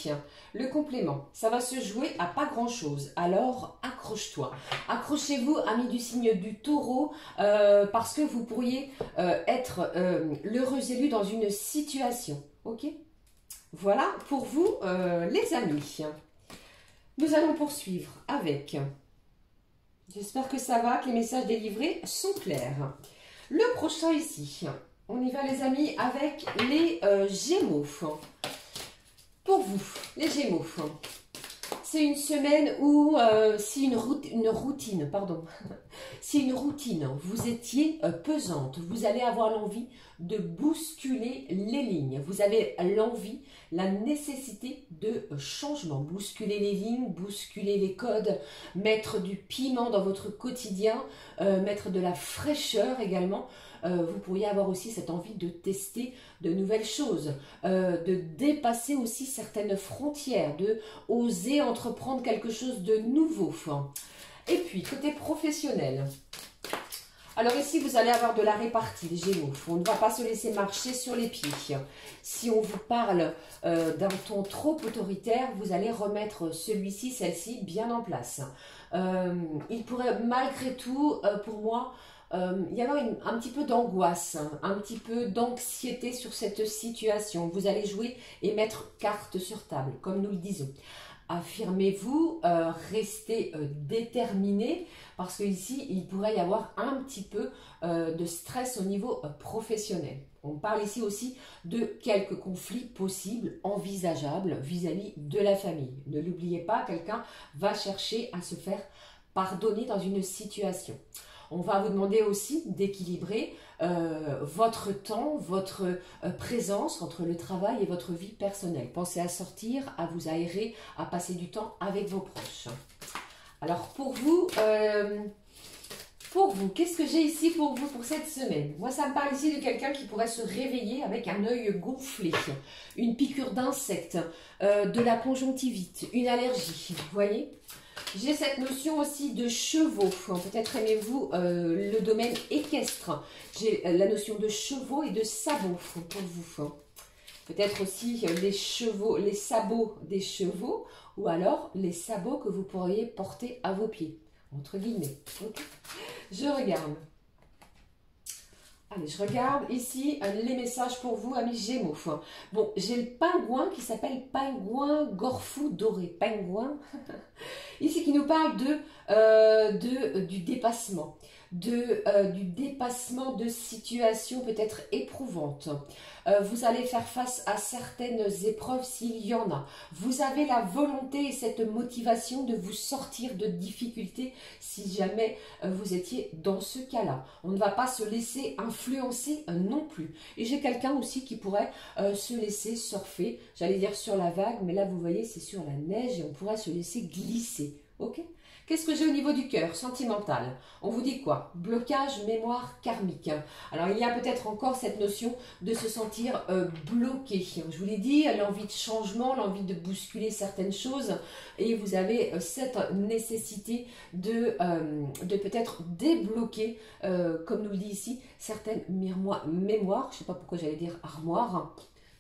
Le complément. Ça va se jouer à pas grand-chose. Alors, accroche-toi. Accrochez-vous, amis du signe du taureau, parce que vous pourriez être l'heureux élu dans une situation. Ok? Voilà pour vous, les amis. Nous allons poursuivre avec... J'espère que ça va, que les messages délivrés sont clairs. Le prochain ici... On y va les amis avec les Gémeaux. Pour vous, les Gémeaux, c'est une semaine où si une routine vous étiez pesante, vous allez avoir l'envie de bousculer les lignes. Vous avez l'envie, la nécessité de changement. Bousculer les lignes, bousculer les codes, mettre du piment dans votre quotidien, mettre de la fraîcheur également. Vous pourriez avoir aussi cette envie de tester de nouvelles choses, de dépasser aussi certaines frontières, de oser entreprendre quelque chose de nouveau. Et puis, côté professionnel, alors ici, vous allez avoir de la répartie, les Gémeaux. On ne va pas se laisser marcher sur les pieds. Si on vous parle d'un ton trop autoritaire, vous allez remettre celui-ci, celle-ci bien en place. Il pourrait malgré tout, pour moi, y avoir un petit peu d'angoisse, un petit peu d'anxiété sur cette situation. Vous allez jouer et mettre carte sur table, comme nous le disons. Affirmez-vous, restez déterminé, parce que ici, il pourrait y avoir un petit peu de stress au niveau professionnel. On parle ici aussi de quelques conflits possibles, envisageables vis-à-vis de la famille. Ne l'oubliez pas, quelqu'un va chercher à se faire pardonner dans une situation. On va vous demander aussi d'équilibrer votre temps, votre présence entre le travail et votre vie personnelle. Pensez à sortir, à vous aérer, à passer du temps avec vos proches. Alors pour vous, qu'est-ce que j'ai ici pour vous pour cette semaine? Moi, ça me parle ici de quelqu'un qui pourrait se réveiller avec un œil gonflé, une piqûre d'insecte, de la conjonctivite, une allergie, vous voyez? J'ai cette notion aussi de chevaux. Peut-être aimez-vous le domaine équestre. J'ai la notion de chevaux et de sabots pour vous. Peut-être aussi les chevaux, les sabots des chevaux, ou alors les sabots que vous pourriez porter à vos pieds, entre guillemets. Okay. Je regarde. Allez, je regarde ici les messages pour vous, amis Gémeaux. Bon, j'ai le pingouin qui s'appelle Pingouin Gorfou Doré. Pingouin, ici qui nous parle du dépassement. Du dépassement de situations peut-être éprouvantes. Vous allez faire face à certaines épreuves s'il y en a. Vous avez la volonté et cette motivation de vous sortir de difficultés si jamais vous étiez dans ce cas-là. On ne va pas se laisser influencer non plus. Et j'ai quelqu'un aussi qui pourrait se laisser surfer, j'allais dire sur la vague, mais là vous voyez c'est sur la neige et on pourrait se laisser glisser. Ok ? Qu'est-ce que j'ai au niveau du cœur sentimental? On vous dit quoi? Blocage, mémoire karmique. Alors il y a peut-être encore cette notion de se sentir bloqué. Je vous l'ai dit, l'envie de changement, l'envie de bousculer certaines choses. Et vous avez cette nécessité de peut-être débloquer, comme nous le dit ici, certaines mémoires. Je ne sais pas pourquoi j'allais dire armoire.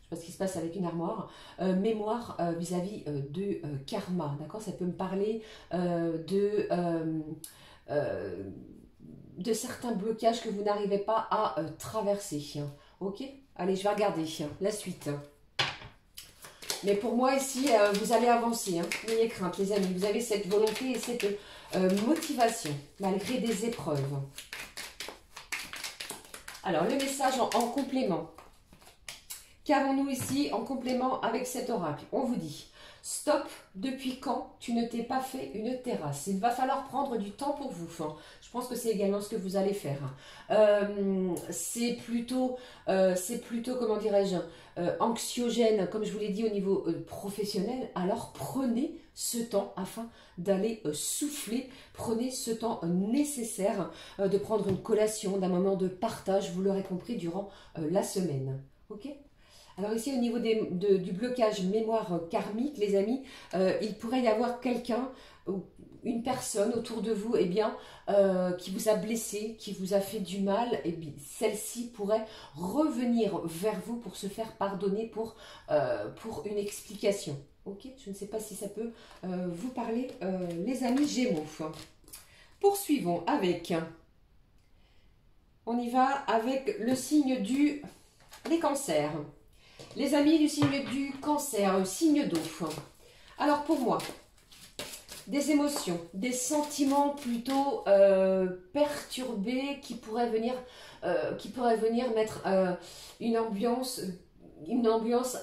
Je sais pas ce qui se passe avec une armoire, mémoire vis-à-vis de karma, d'accord? Ça peut me parler de certains blocages que vous n'arrivez pas à traverser, ok? Allez, je vais regarder la suite. Mais pour moi ici, vous allez avancer, n'ayez crainte les amis, vous avez cette volonté et cette motivation, malgré des épreuves. Alors, le message en complément. Qu'avons-nous ici en complément avec cet oracle? On vous dit, stop, depuis quand tu ne t'es pas fait une terrasse? Il va falloir prendre du temps pour vous. Je pense que c'est également ce que vous allez faire. C'est plutôt, comment dirais-je, anxiogène, comme je vous l'ai dit au niveau professionnel. Alors prenez ce temps afin d'aller souffler. Prenez ce temps nécessaire de prendre une collation, d'un moment de partage, vous l'aurez compris, durant la semaine. Ok ? Alors ici, au niveau du blocage mémoire karmique, les amis, il pourrait y avoir quelqu'un, une personne autour de vous, qui vous a blessé, qui vous a fait du mal, et celle-ci pourrait revenir vers vous pour se faire pardonner, pour une explication. Ok, je ne sais pas si ça peut vous parler, les amis Gémeaux. Poursuivons avec, on y va avec le signe des cancers. Les amis du signe du cancer, signe d'eau. Alors pour moi, des émotions, des sentiments plutôt perturbés qui pourraient venir mettre une ambiance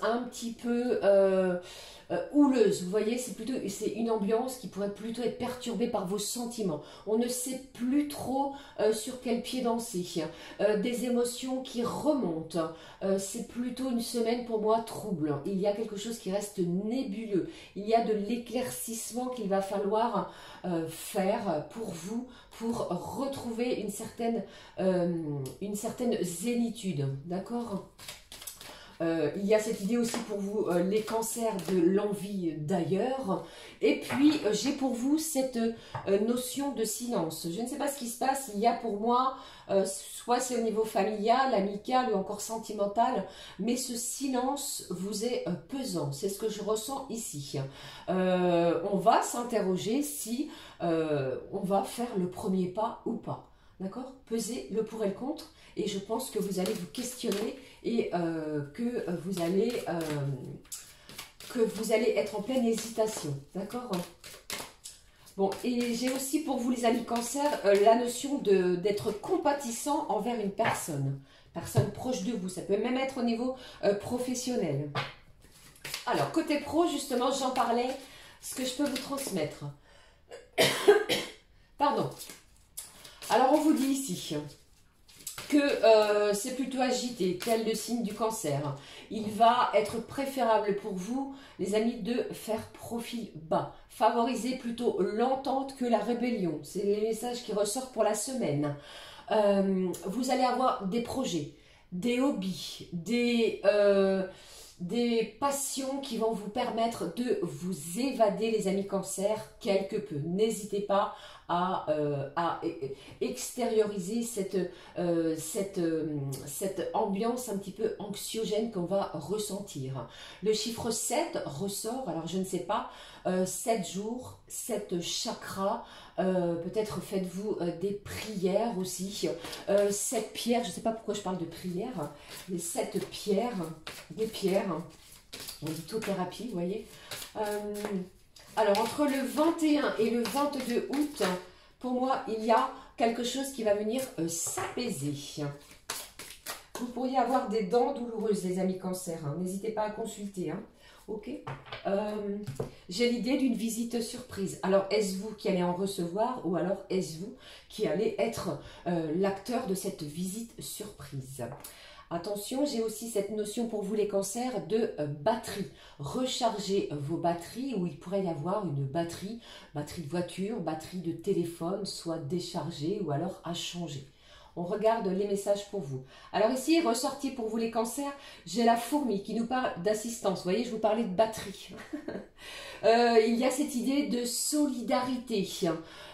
un petit peu houleuse. Vous voyez, c'est une ambiance qui pourrait plutôt être perturbée par vos sentiments. On ne sait plus trop sur quel pied danser. Des émotions qui remontent. C'est plutôt une semaine pour moi trouble. Il y a quelque chose qui reste nébuleux. Il y a de l'éclaircissement qu'il va falloir faire pour vous, pour retrouver une certaine zénitude. D'accord ? Il y a cette idée aussi pour vous, les cancers, de l'envie d'ailleurs. Et puis, j'ai pour vous cette notion de silence. Je ne sais pas ce qui se passe. Il y a pour moi, soit c'est au niveau familial, amical ou encore sentimental, mais ce silence vous est pesant. C'est ce que je ressens ici. On va s'interroger si on va faire le premier pas ou pas. D'accord? Pesez le pour et le contre. Et je pense que vous allez vous questionner et que vous allez, que vous allez être en pleine hésitation, d'accord? Bon, et j'ai aussi pour vous les amis cancer, la notion d'être compatissant envers une personne proche de vous. Ça peut même être au niveau professionnel. Alors, côté pro, justement, j'en parlais, ce que je peux vous transmettre. Pardon. Alors, on vous dit ici que c'est plutôt agité, tel le signe du cancer. Il va être préférable pour vous, les amis, de faire profil bas. Favoriser plutôt l'entente que la rébellion. C'est les messages qui ressortent pour la semaine. Vous allez avoir des projets, des hobbies, des passions qui vont vous permettre de vous évader, les amis cancer, quelque peu. N'hésitez pas à extérioriser cette ambiance un petit peu anxiogène qu'on va ressentir. Le chiffre 7 ressort, alors je ne sais pas, 7 jours, 7 chakras, peut-être faites-vous des prières aussi, 7 pierres, je ne sais pas pourquoi je parle de prières, les 7 pierres, des pierres, en lithothérapie, vous voyez. Alors, entre le 21 et le 22 août, pour moi, il y a quelque chose qui va venir s'apaiser. Vous pourriez avoir des dents douloureuses, les amis cancer. Hein. N'hésitez pas à consulter. Hein. Ok. J'ai l'idée d'une visite surprise. Alors, est-ce vous qui allez en recevoir ou alors est-ce vous qui allez être l'acteur de cette visite surprise? Attention, j'ai aussi cette notion pour vous les cancers de batterie. Rechargez vos batteries, où il pourrait y avoir une batterie de voiture, batterie de téléphone, soit déchargée ou alors à changer. On regarde les messages pour vous. Alors ici, ressorti pour vous les cancers, j'ai la fourmi qui nous parle d'assistance. Vous voyez, je vous parlais de batterie. Il y a cette idée de solidarité,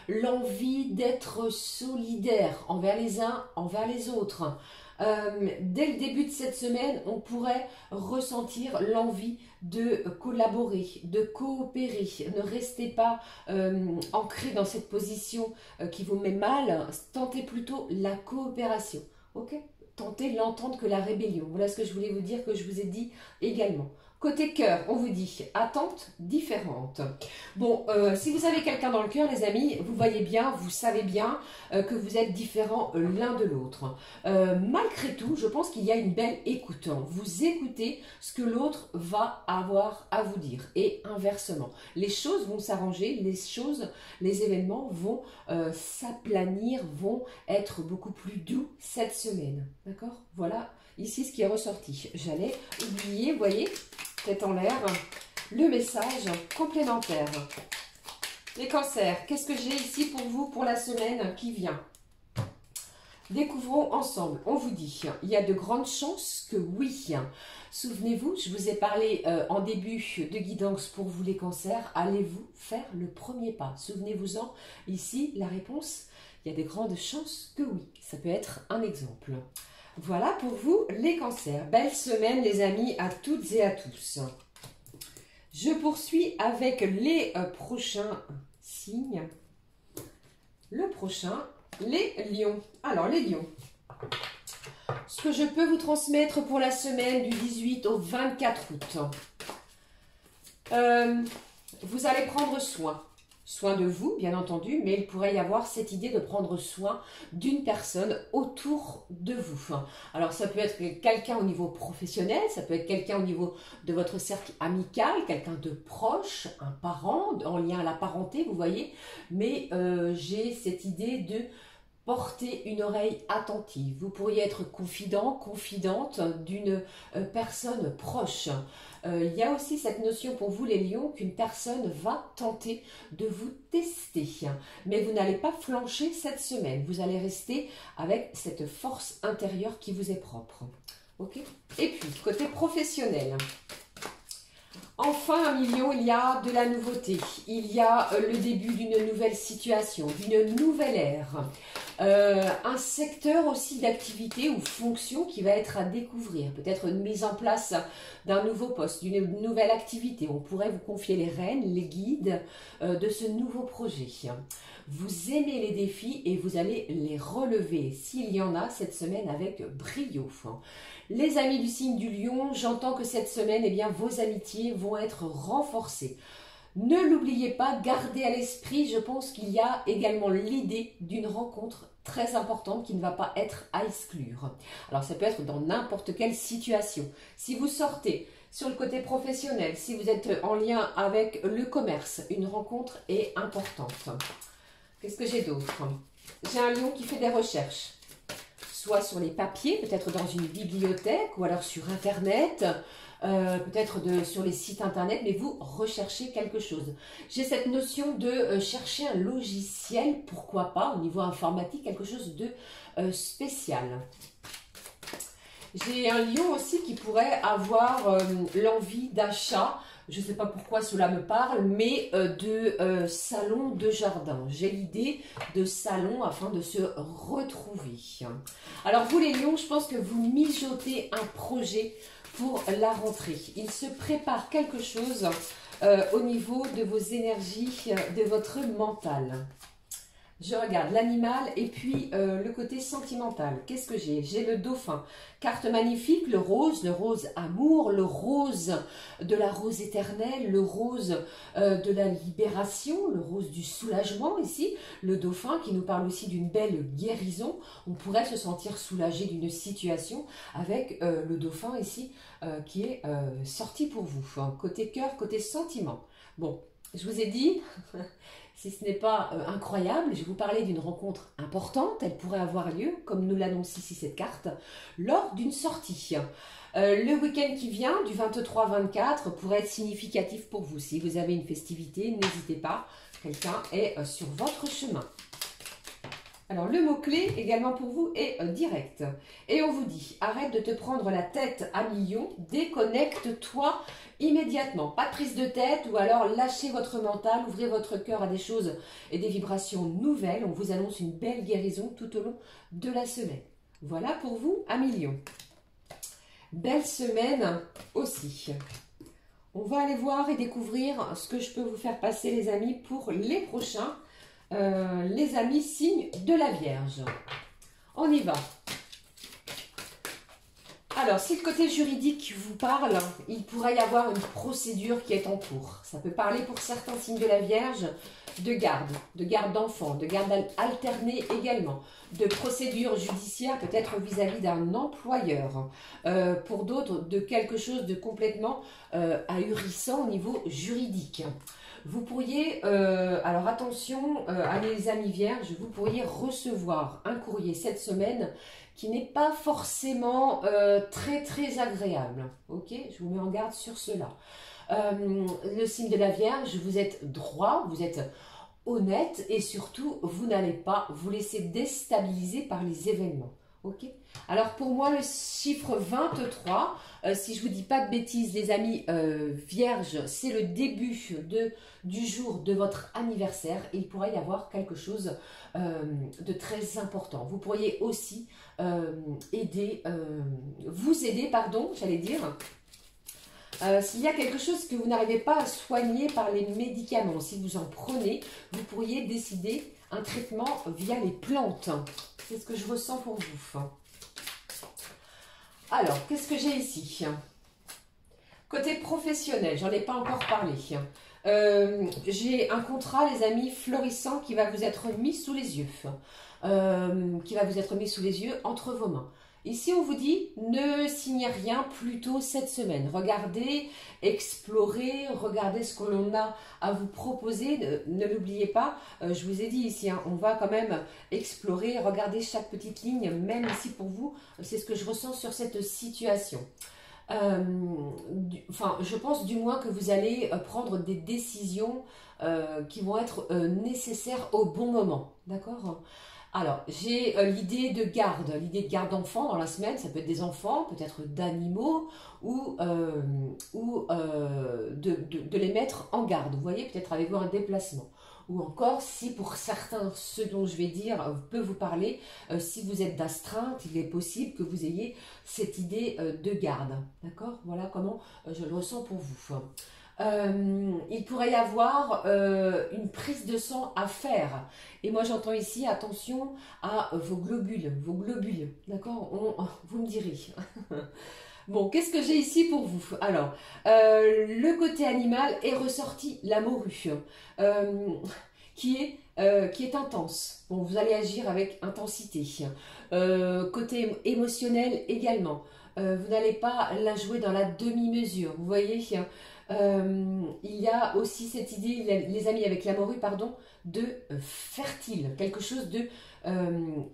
l'envie d'être solidaire envers les uns, envers les autres. Dès le début de cette semaine, on pourrait ressentir l'envie de collaborer, de coopérer. Ne restez pas ancré dans cette position qui vous met mal. Tentez plutôt la coopération. Ok? Tentez l'entente que la rébellion. Voilà ce que je voulais vous dire, que je vous ai dit également. Côté cœur, on vous dit attente différente. Bon, si vous avez quelqu'un dans le cœur, les amis, vous voyez bien, vous savez bien que vous êtes différents l'un de l'autre. Malgré tout, je pense qu'il y a une belle écoute. Vous écoutez ce que l'autre va avoir à vous dire et inversement. Les choses vont s'arranger, les événements vont s'aplanir, vont être beaucoup plus doux cette semaine. D'accord? Voilà, ici ce qui est ressorti. J'allais oublier, vous voyez, tête en l'air, le message complémentaire. Les cancers, qu'est-ce que j'ai ici pour vous pour la semaine qui vient? Découvrons ensemble. On vous dit, il y a de grandes chances que oui. Souvenez-vous, je vous ai parlé en début de guidance pour vous les cancers. Allez-vous faire le premier pas? Souvenez-vous-en, ici, la réponse, il y a de grandes chances que oui. Ça peut être un exemple. Voilà pour vous les cancers. Belle semaine les amis à toutes et à tous. Je poursuis avec les prochains signes. Le prochain, les lions. Alors les lions, ce que je peux vous transmettre pour la semaine du 18 au 24 août. Vous allez prendre soin de vous, bien entendu, mais il pourrait y avoir cette idée de prendre soin d'une personne autour de vous. Alors, ça peut être quelqu'un au niveau professionnel, ça peut être quelqu'un au niveau de votre cercle amical, quelqu'un de proche, un parent, en lien à la parenté, vous voyez. Mais j'ai cette idée de porter une oreille attentive. Vous pourriez être confident, confidente d'une personne proche. Il y a aussi cette notion pour vous les lions qu'une personne va tenter de vous tester. Mais vous n'allez pas flancher cette semaine. Vous allez rester avec cette force intérieure qui vous est propre. Ok? Et puis, côté professionnel. Enfin, amis lions, il y a de la nouveauté. Il y a le début d'une nouvelle situation, d'une nouvelle ère. Un secteur aussi d'activité ou fonction qui va être à découvrir. Peut-être une mise en place d'un nouveau poste, d'une nouvelle activité. On pourrait vous confier les rênes, les guides de ce nouveau projet. Vous aimez les défis et vous allez les relever, s'il y en a cette semaine, avec brio. Les amis du signe du Lion, j'entends que cette semaine, eh bien, vos amitiés vont être renforcées. Ne l'oubliez pas, gardez à l'esprit, je pense qu'il y a également l'idée d'une rencontre très importante qui ne va pas être à exclure. Alors ça peut être dans n'importe quelle situation. Si vous sortez sur le côté professionnel, si vous êtes en lien avec le commerce, une rencontre est importante. Qu'est-ce que j'ai d'autre? J'ai un lion qui fait des recherches, soit sur les papiers, peut-être dans une bibliothèque ou alors sur Internet, peut-être sur les sites Internet, mais vous recherchez quelque chose. J'ai cette notion de chercher un logiciel, pourquoi pas, au niveau informatique, quelque chose de spécial. J'ai un lion aussi qui pourrait avoir l'envie d'achat. Je ne sais pas pourquoi cela me parle, mais de salon de jardin. J'ai l'idée de salon afin de se retrouver. Alors vous les lions, je pense que vous mijotez un projet pour la rentrée. Il se prépare quelque chose au niveau de vos énergies, de votre mental. Je regarde l'animal et puis le côté sentimental. Qu'est-ce que j'ai? J'ai le dauphin. Carte magnifique, le rose amour, le rose de la rose éternelle, le rose de la libération, le rose du soulagement ici. Le dauphin qui nous parle aussi d'une belle guérison. On pourrait se sentir soulagé d'une situation avec le dauphin ici qui est sorti pour vous. Côté cœur, côté sentiment. Bon, je vous ai dit... Si ce n'est pas incroyable, je vais vous parler d'une rencontre importante. Elle pourrait avoir lieu, comme nous l'annonce ici cette carte, lors d'une sortie. Le week-end qui vient, du 23-24, pourrait être significatif pour vous. Si vous avez une festivité, n'hésitez pas, quelqu'un est sur votre chemin. Alors, le mot-clé également pour vous est direct. Et on vous dit, arrête de te prendre la tête à millions, déconnecte-toi immédiatement. Pas de prise de tête ou alors lâchez votre mental, ouvrez votre cœur à des choses et des vibrations nouvelles. On vous annonce une belle guérison tout au long de la semaine. Voilà pour vous, à millions. Belle semaine aussi. On va aller voir et découvrir ce que je peux vous faire passer les amis pour les prochains. Les amis signes de la Vierge. On y va. Alors, si le côté juridique vous parle, il pourrait y avoir une procédure qui est en cours. Ça peut parler pour certains signes de la Vierge de garde d'enfants, de garde alternée également, de procédure judiciaire peut-être vis-à-vis d'un employeur. Pour d'autres, de quelque chose de complètement ahurissant au niveau juridique. Vous pourriez, alors attention à mes amis vierges, vous pourriez recevoir un courrier cette semaine qui n'est pas forcément très agréable. Ok, je vous mets en garde sur cela. Le signe de la Vierge, vous êtes droit, vous êtes honnête et surtout, vous n'allez pas vous laisser déstabiliser par les événements. Ok. Alors pour moi, le chiffre 23, si je vous dis pas de bêtises, les amis vierges, c'est le début du jour de votre anniversaire. Et il pourrait y avoir quelque chose de très important. Vous pourriez aussi vous aider, pardon, j'allais dire. S'il y a quelque chose que vous n'arrivez pas à soigner par les médicaments, si vous en prenez, vous pourriez décider un traitement via les plantes. C'est ce que je ressens pour vous. Alors, qu'est-ce que j'ai ici? Côté professionnel, j'en ai pas encore parlé. J'ai un contrat, les amis, florissant qui va vous être mis sous les yeux. Entre vos mains. Ici, on vous dit, ne signez rien plus tôt cette semaine. Regardez, explorez, regardez ce que l'on a à vous proposer. Ne l'oubliez pas, je vous ai dit ici, hein, on va quand même explorer, regarder chaque petite ligne, même ici pour vous. C'est ce que je ressens sur cette situation. Je pense du moins que vous allez prendre des décisions qui vont être nécessaires au bon moment. D'accord ? Alors, j'ai l'idée de garde d'enfants dans la semaine, ça peut être des enfants, peut-être d'animaux, ou de les mettre en garde, vous voyez, peut-être avec vous un déplacement. Ou encore, si pour certains, ce dont je vais dire peut vous parler, si vous êtes d'astreinte, il est possible que vous ayez cette idée de garde. D'accord? Voilà comment je le ressens pour vous. Il pourrait y avoir une prise de sang à faire. Et moi j'entends ici, attention à vos globules, d'accord? Vous me direz. Bon, qu'est-ce que j'ai ici pour vous? Alors, le côté animal est ressorti la morue, qui est intense. Bon, vous allez agir avec intensité. Côté émotionnel également. Vous n'allez pas la jouer dans la demi-mesure, vous voyez? Il y a aussi cette idée, les amis, avec la morue, pardon, de fertile, quelque chose de...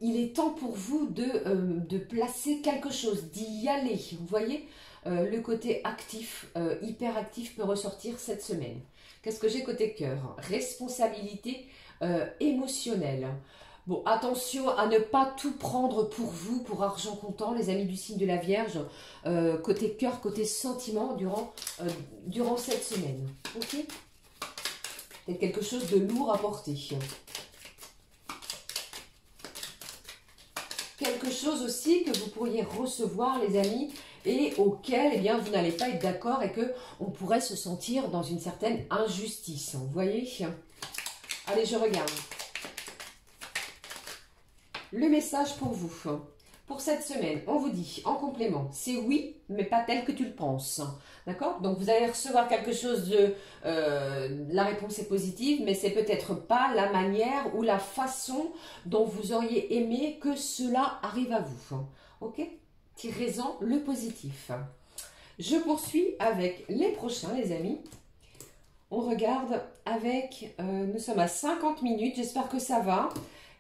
il est temps pour vous de placer quelque chose, d'y aller, vous voyez? Le côté actif, hyper actif peut ressortir cette semaine. Qu'est-ce que j'ai côté cœur? Responsabilité émotionnelle. Bon, attention à ne pas tout prendre pour vous, pour argent comptant, les amis du signe de la Vierge, côté cœur, côté sentiment, durant cette semaine. Ok? C'est quelque chose de lourd à porter. Quelque chose aussi que vous pourriez recevoir, les amis, et auquel eh bien, vous n'allez pas être d'accord et qu'on pourrait se sentir dans une certaine injustice. Vous voyez? Allez, je regarde. Le message pour vous, pour cette semaine, on vous dit en complément, c'est oui, mais pas tel que tu le penses. D'accord? Donc vous allez recevoir quelque chose de... la réponse est positive, mais c'est peut-être pas la manière ou la façon dont vous auriez aimé que cela arrive à vous. Ok? Tirez-en le positif. Je poursuis avec les prochains, les amis. On regarde avec... nous sommes à 50 minutes, j'espère que ça va.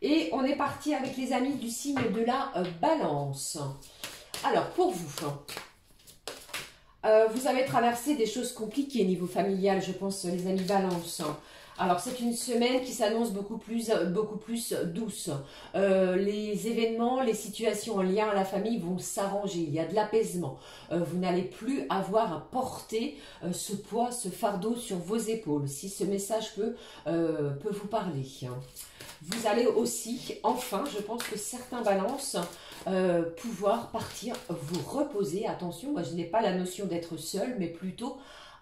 Et on est parti avec les amis du signe de la Balance. Alors, pour vous, vous avez traversé des choses compliquées au niveau familial, je pense, les amis Balance. Alors, c'est une semaine qui s'annonce beaucoup plus douce. Les événements, les situations en lien à la famille vont s'arranger. Il y a de l'apaisement. Vous n'allez plus avoir à porter ce poids, ce fardeau sur vos épaules, si ce message peut vous parler. Vous allez aussi, enfin, je pense que certains balances, pouvoir partir vous reposer. Attention, moi je n'ai pas la notion d'être seul, mais plutôt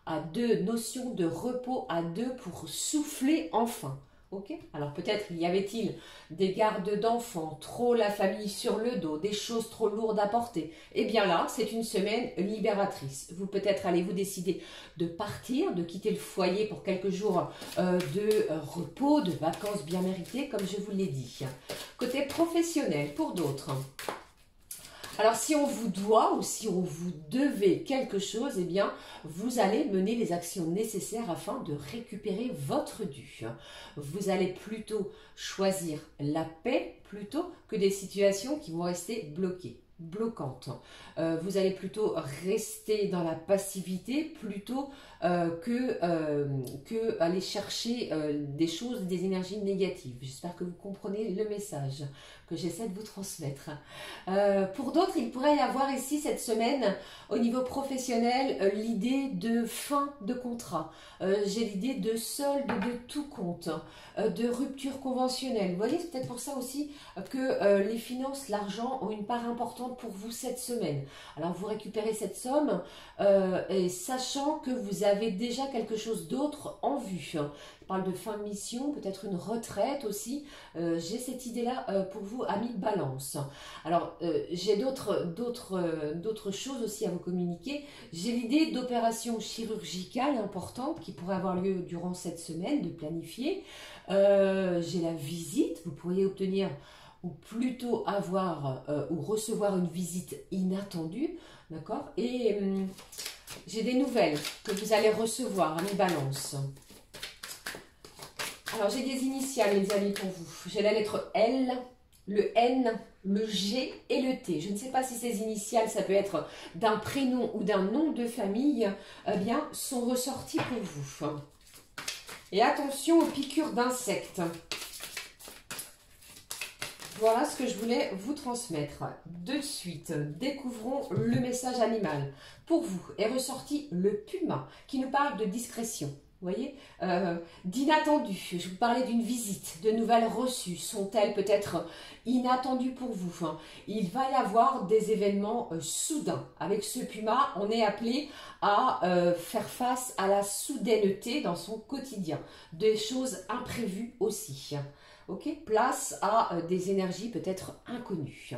à deux, notion de repos à deux pour souffler enfin. Ok? Alors peut-être y avait-il des gardes d'enfants, trop la famille sur le dos, des choses trop lourdes à porter. Eh bien là, c'est une semaine libératrice. Vous peut-être allez-vous décider de partir, de quitter le foyer pour quelques jours de repos, de vacances bien méritées, comme je vous l'ai dit. Côté professionnel, pour d'autres... Alors, si on vous doit ou si on vous devait quelque chose, eh bien, vous allez mener les actions nécessaires afin de récupérer votre dû. Vous allez plutôt choisir la paix plutôt que des situations qui vont rester bloquantes. Vous allez plutôt rester dans la passivité plutôt que aller chercher des choses, des énergies négatives. J'espère que vous comprenez le message que j'essaie de vous transmettre. Pour d'autres, il pourrait y avoir ici cette semaine, au niveau professionnel, l'idée de fin de contrat. J'ai l'idée de solde de tout compte, de rupture conventionnelle. Vous voyez, c'est peut-être pour ça aussi que les finances, l'argent ont une part importante pour vous cette semaine. Alors, vous récupérez cette somme et sachant que vous avez déjà quelque chose d'autre en vue. Je parle de fin de mission, peut-être une retraite aussi. J'ai cette idée-là pour vous, amis Balance. Alors, j'ai d'autres choses aussi à vous communiquer. J'ai l'idée d'opérations chirurgicales importantes qui pourraient avoir lieu durant cette semaine, de planifier. J'ai la visite, vous pourriez obtenir ou plutôt avoir ou recevoir une visite inattendue, d'accord? Et j'ai des nouvelles que vous allez recevoir, amis Balance. Alors, j'ai des initiales, les amis, pour vous. J'ai la lettre L, le N, le G et le T. Je ne sais pas si ces initiales, ça peut être d'un prénom ou d'un nom de famille, eh bien, sont ressorties pour vous. Et attention aux piqûres d'insectes. Voilà ce que je voulais vous transmettre. De suite, découvrons le message animal. Pour vous est ressorti le puma qui nous parle de discrétion. voyez, d'inattendu. Je vous parlais d'une visite, de nouvelles reçues. Sont-elles peut-être inattendues pour vous, hein? Il va y avoir des événements soudains. Avec ce puma, on est appelé à faire face à la soudaineté dans son quotidien. Des choses imprévues aussi. Ok, place à des énergies peut-être inconnues.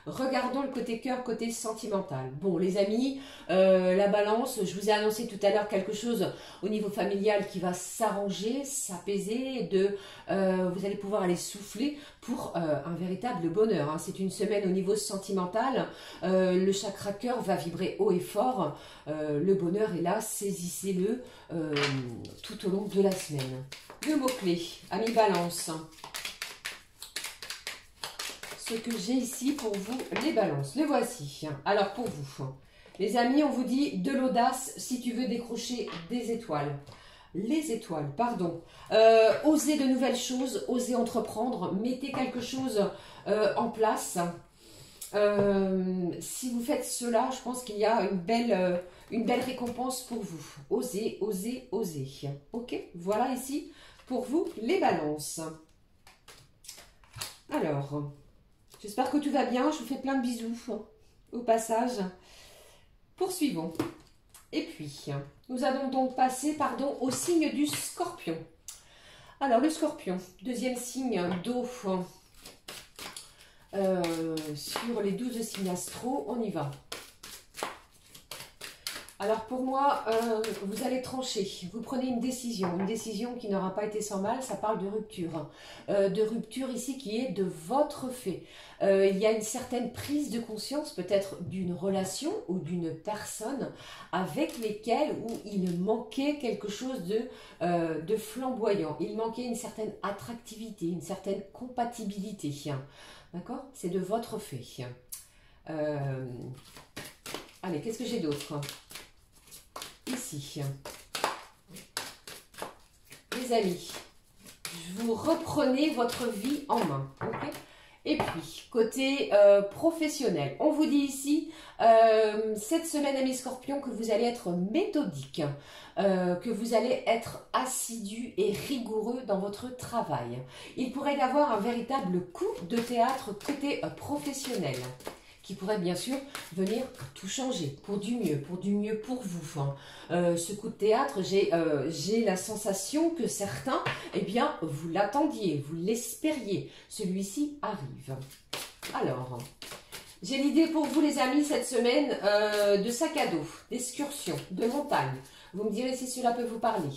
Regardons le côté cœur, côté sentimental. Bon, les amis, la balance, je vous ai annoncé tout à l'heure quelque chose au niveau familial qui va s'arranger, s'apaiser, vous allez pouvoir aller souffler pour un véritable bonheur, hein. C'est une semaine au niveau sentimental, le chakra cœur va vibrer haut et fort, le bonheur est là, saisissez-le tout au long de la semaine. Le mot-clé, ami balance. Ce que j'ai ici pour vous, les balances. Le voici. Alors pour vous, les amis, on vous dit de l'audace si tu veux décrocher des étoiles. Les étoiles, pardon. Osez de nouvelles choses, osez entreprendre, mettez quelque chose en place. Si vous faites cela, je pense qu'il y a une belle récompense pour vous. Osez, osez, osez. Ok, voilà ici pour vous les balances. Alors... j'espère que tout va bien. Je vous fais plein de bisous au passage. Poursuivons. Et puis, nous allons donc passer, au signe du scorpion. Alors, le scorpion, deuxième signe d'eau sur les 12 signes astro. On y va. Alors pour moi, vous allez trancher, vous prenez une décision qui n'aura pas été sans mal, ça parle de rupture ici qui est de votre fait. Il y a une certaine prise de conscience peut-être d'une relation ou d'une personne avec lesquelles où il manquait quelque chose de flamboyant, il manquait une certaine attractivité, une certaine compatibilité, d'accord? C'est de votre fait. Allez, qu'est-ce que j'ai d'autre ? Ici, les amis, vous reprenez votre vie en main, ok? Et puis, côté professionnel, on vous dit ici, cette semaine, amis scorpions, que vous allez être méthodique, que vous allez être assidu et rigoureux dans votre travail. Il pourrait y avoir un véritable coup de théâtre côté professionnel, qui pourrait bien sûr venir tout changer pour du mieux pour vous. Ce coup de théâtre, j'ai la sensation que certains, eh bien, vous l'attendiez, vous l'espériez. Celui-ci arrive. Alors, j'ai l'idée pour vous les amis cette semaine de sac à dos, d'excursion, de montagne. Vous me direz si cela peut vous parler.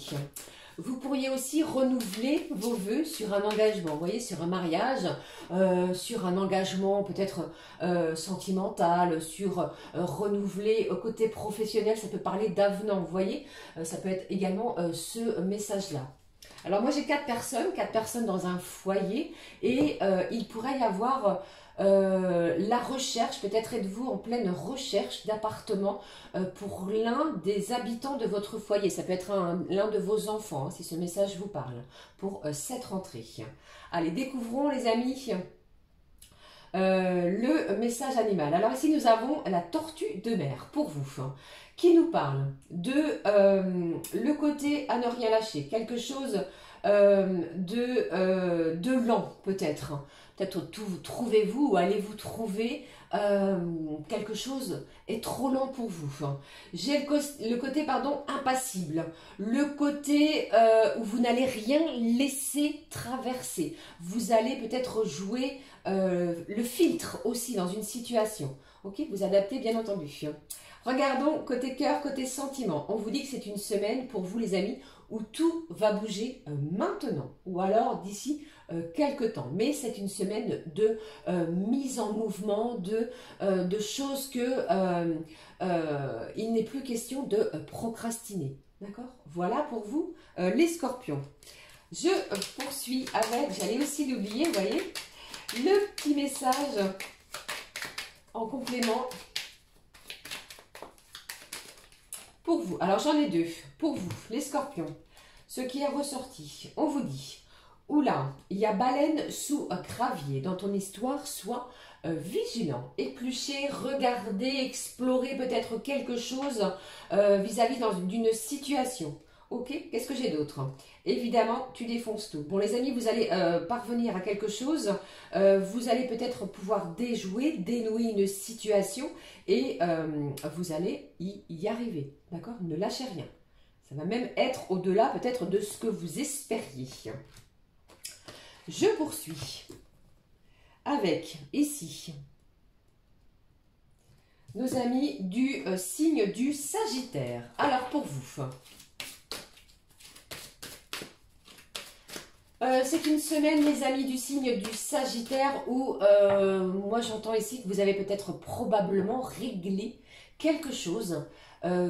Vous pourriez aussi renouveler vos vœux sur un engagement, vous voyez, sur un mariage, sur un engagement peut-être sentimental, sur renouveler au côté professionnel, ça peut parler d'avenant, vous voyez, ça peut être également ce message-là. Alors moi j'ai 4 personnes dans un foyer et il pourrait y avoir... la recherche, peut-être êtes-vous en pleine recherche d'appartement pour l'un des habitants de votre foyer. Ça peut être l'un de vos enfants, hein, si ce message vous parle, pour cette rentrée. Allez, découvrons les amis le message animal. Alors ici nous avons la tortue de mer pour vous, hein, qui nous parle de le côté à ne rien lâcher, quelque chose de lent peut-être. Peut-être trouvez-vous ou allez-vous trouver quelque chose est trop lent pour vous. J'ai le côté impassible, le côté où vous n'allez rien laisser traverser. Vous allez peut-être jouer le filtre aussi dans une situation. Ok, vous adaptez bien entendu. Regardons côté cœur, côté sentiment. On vous dit que c'est une semaine pour vous les amis où tout va bouger maintenant ou alors d'ici quelques temps. Mais c'est une semaine de mise en mouvement, de choses que il n'est plus question de procrastiner. D'accord? Voilà pour vous les scorpions. Je poursuis avec, j'allais aussi l'oublier, vous voyez, le petit message en complément pour vous. Alors j'en ai 2 pour vous, les scorpions. Ce qui est ressorti, on vous dit, oula, il y a baleine sous gravier. Dans ton histoire, sois vigilant, épluchez, regardez, explorez peut-être quelque chose vis-à-vis d'une situation. Ok, qu'est-ce que j'ai d'autre? Évidemment, tu défonces tout. Bon, les amis, vous allez parvenir à quelque chose. Vous allez peut-être pouvoir déjouer, dénouer une situation et vous allez y arriver. D'accord? Ne lâchez rien. Ça va même être au-delà peut-être de ce que vous espériez. Je poursuis avec ici nos amis du signe du Sagittaire. Alors pour vous, c'est une semaine, les amis du signe du Sagittaire, où moi j'entends ici que vous avez peut-être probablement réglé quelque chose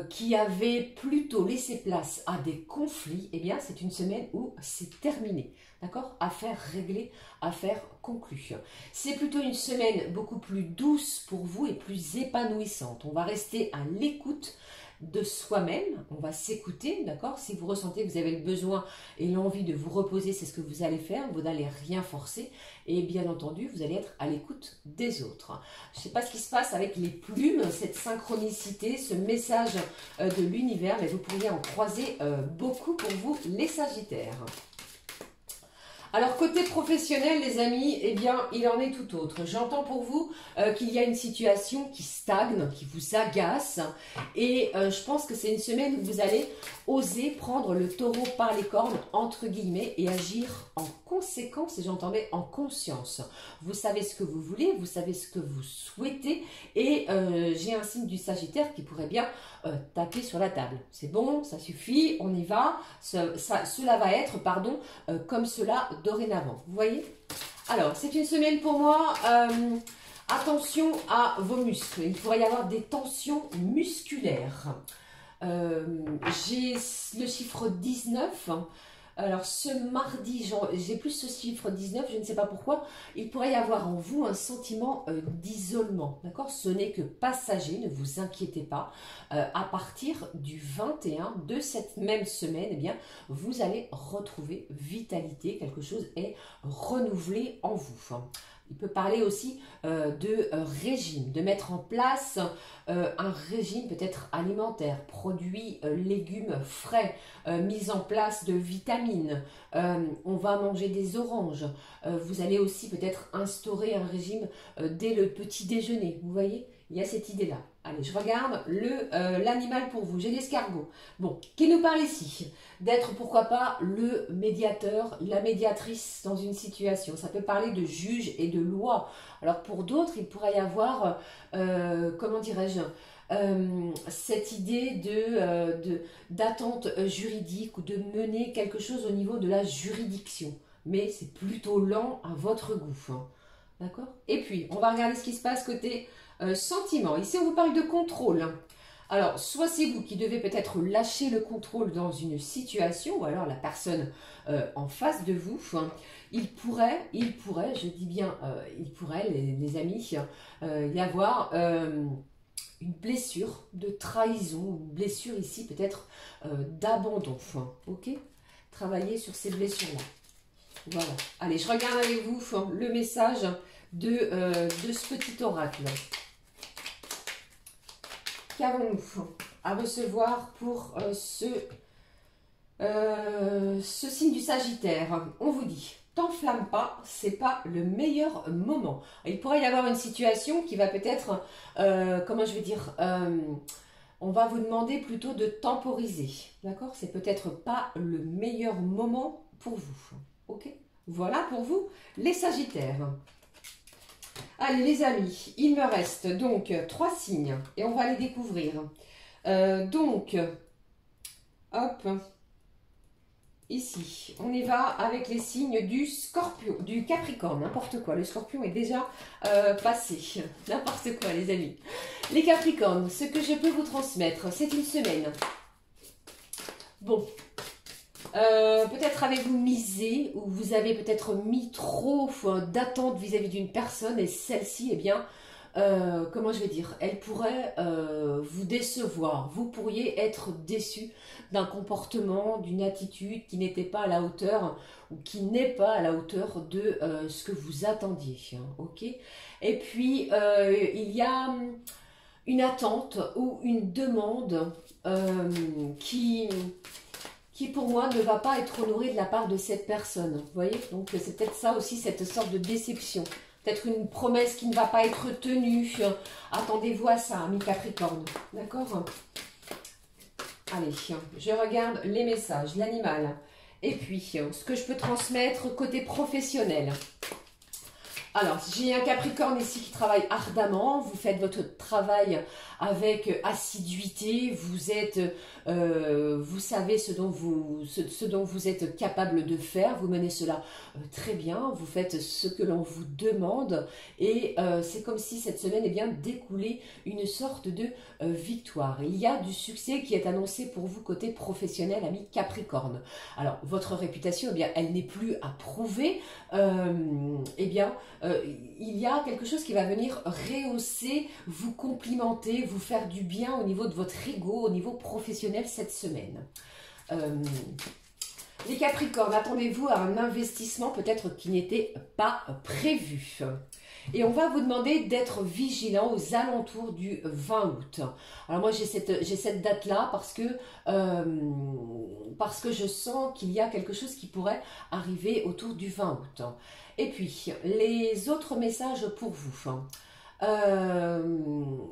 qui avait plutôt laissé place à des conflits. Eh bien, c'est une semaine où c'est terminé. D'accord? Affaire réglée, affaire conclue. C'est plutôt une semaine beaucoup plus douce pour vous et plus épanouissante. On va rester à l'écoute de soi-même, on va s'écouter, d'accord? Si vous ressentez que vous avez le besoin et l'envie de vous reposer, c'est ce que vous allez faire, vous n'allez rien forcer et bien entendu, vous allez être à l'écoute des autres. Je ne sais pas ce qui se passe avec les plumes, cette synchronicité, ce message de l'univers, mais vous pourriez en croiser beaucoup pour vous, les Sagittaires. Alors, côté professionnel, les amis, eh bien, il en est tout autre. J'entends pour vous qu'il y a une situation qui stagne, qui vous agace. Et je pense que c'est une semaine où vous allez oser prendre le taureau par les cornes, entre guillemets, et agir en conséquence, et j'entendais en conscience. Vous savez ce que vous voulez, vous savez ce que vous souhaitez. Et j'ai un signe du Sagittaire qui pourrait bien taper sur la table. C'est bon, ça suffit, on y va. Cela va être, pardon, comme cela dorénavant. Vous voyez? Alors, c'est une semaine pour moi. Attention à vos muscles. Il pourrait y avoir des tensions musculaires. J'ai le chiffre 19. Alors, ce mardi, j'ai plus ce chiffre 19, je ne sais pas pourquoi. Il pourrait y avoir en vous un sentiment d'isolement. D'accord? Ce n'est que passager, ne vous inquiétez pas. À partir du 21 de cette même semaine, eh bien, vous allez retrouver vitalité. Quelque chose est renouvelé en vous. Il peut parler aussi de régime, de mettre en place un régime peut-être alimentaire, produits, légumes frais, mise en place de vitamines, on va manger des oranges, vous allez aussi peut-être instaurer un régime dès le petit déjeuner, vous voyez? Il y a cette idée-là. Allez, je regarde l'animal pour vous. J'ai l'escargot. Bon, qui nous parle ici? D'être, pourquoi pas, le médiateur, la médiatrice dans une situation. Ça peut parler de juge et de loi. Alors, pour d'autres, il pourrait y avoir, comment dirais-je, cette idée d'attente juridique ou de mener quelque chose au niveau de la juridiction. Mais c'est plutôt lent à votre goût. Hein. D'accord? Et puis, on va regarder ce qui se passe côté sentiment. Ici, on vous parle de contrôle. Alors, soit c'est vous qui devez peut-être lâcher le contrôle dans une situation, ou alors la personne en face de vous. Il pourrait, je dis bien, il pourrait, les amis, y avoir une blessure de trahison, une blessure ici peut-être d'abandon. Ok? Travaillez sur ces blessures-là. Voilà. Allez, je regarde avec vous le message de ce petit oracle. Qu'avons-nous à recevoir pour ce signe du Sagittaire? On vous dit, t'enflamme pas, c'est pas le meilleur moment. Il pourrait y avoir une situation qui va peut-être, comment je vais dire, on va vous demander plutôt de temporiser. D'accord? C'est peut-être pas le meilleur moment pour vous. Ok? Voilà pour vous, les Sagittaires. Allez les amis, il me reste donc 3 signes et on va les découvrir. Donc, hop, ici, on y va avec les signes du Scorpion, du Capricorne, n'importe quoi. Le Scorpion est déjà passé, n'importe quoi les amis. Les Capricornes, ce que je peux vous transmettre, c'est une semaine. Bon. Peut-être avez-vous misé ou vous avez peut-être mis trop d'attente vis-à-vis d'une personne et celle-ci, eh bien, comment je vais dire, elle pourrait vous décevoir. Vous pourriez être déçu d'un comportement, d'une attitude qui n'était pas à la hauteur ou qui n'est pas à la hauteur de ce que vous attendiez. Hein, ok? Et puis, il y a une attente ou une demande qui qui pour moi ne va pas être honoré de la part de cette personne. Vous voyez? Donc c'est peut-être ça aussi, cette sorte de déception. Peut-être une promesse qui ne va pas être tenue. Attendez-vous à ça, ami Capricorne. D'accord? Allez, je regarde les messages, l'animal. Et puis, ce que je peux transmettre côté professionnel. Alors, j'ai un Capricorne ici qui travaille ardemment, vous faites votre travail avec assiduité, vous savez ce dont vous êtes capable de faire, vous menez cela très bien, vous faites ce que l'on vous demande et c'est comme si cette semaine découlait une sorte de victoire. Il y a du succès qui est annoncé pour vous côté professionnel, ami Capricorne. Alors, votre réputation, elle n'est plus à prouver, il y a quelque chose qui va venir rehausser, vous complimenter, vous faire du bien au niveau de votre ego, au niveau professionnel cette semaine. Les Capricornes, attendez-vous à un investissement peut-être qui n'était pas prévu. Et on va vous demander d'être vigilant aux alentours du 20 août. Alors moi j'ai cette date-là parce que je sens qu'il y a quelque chose qui pourrait arriver autour du 20 août. Et puis, les autres messages pour vous.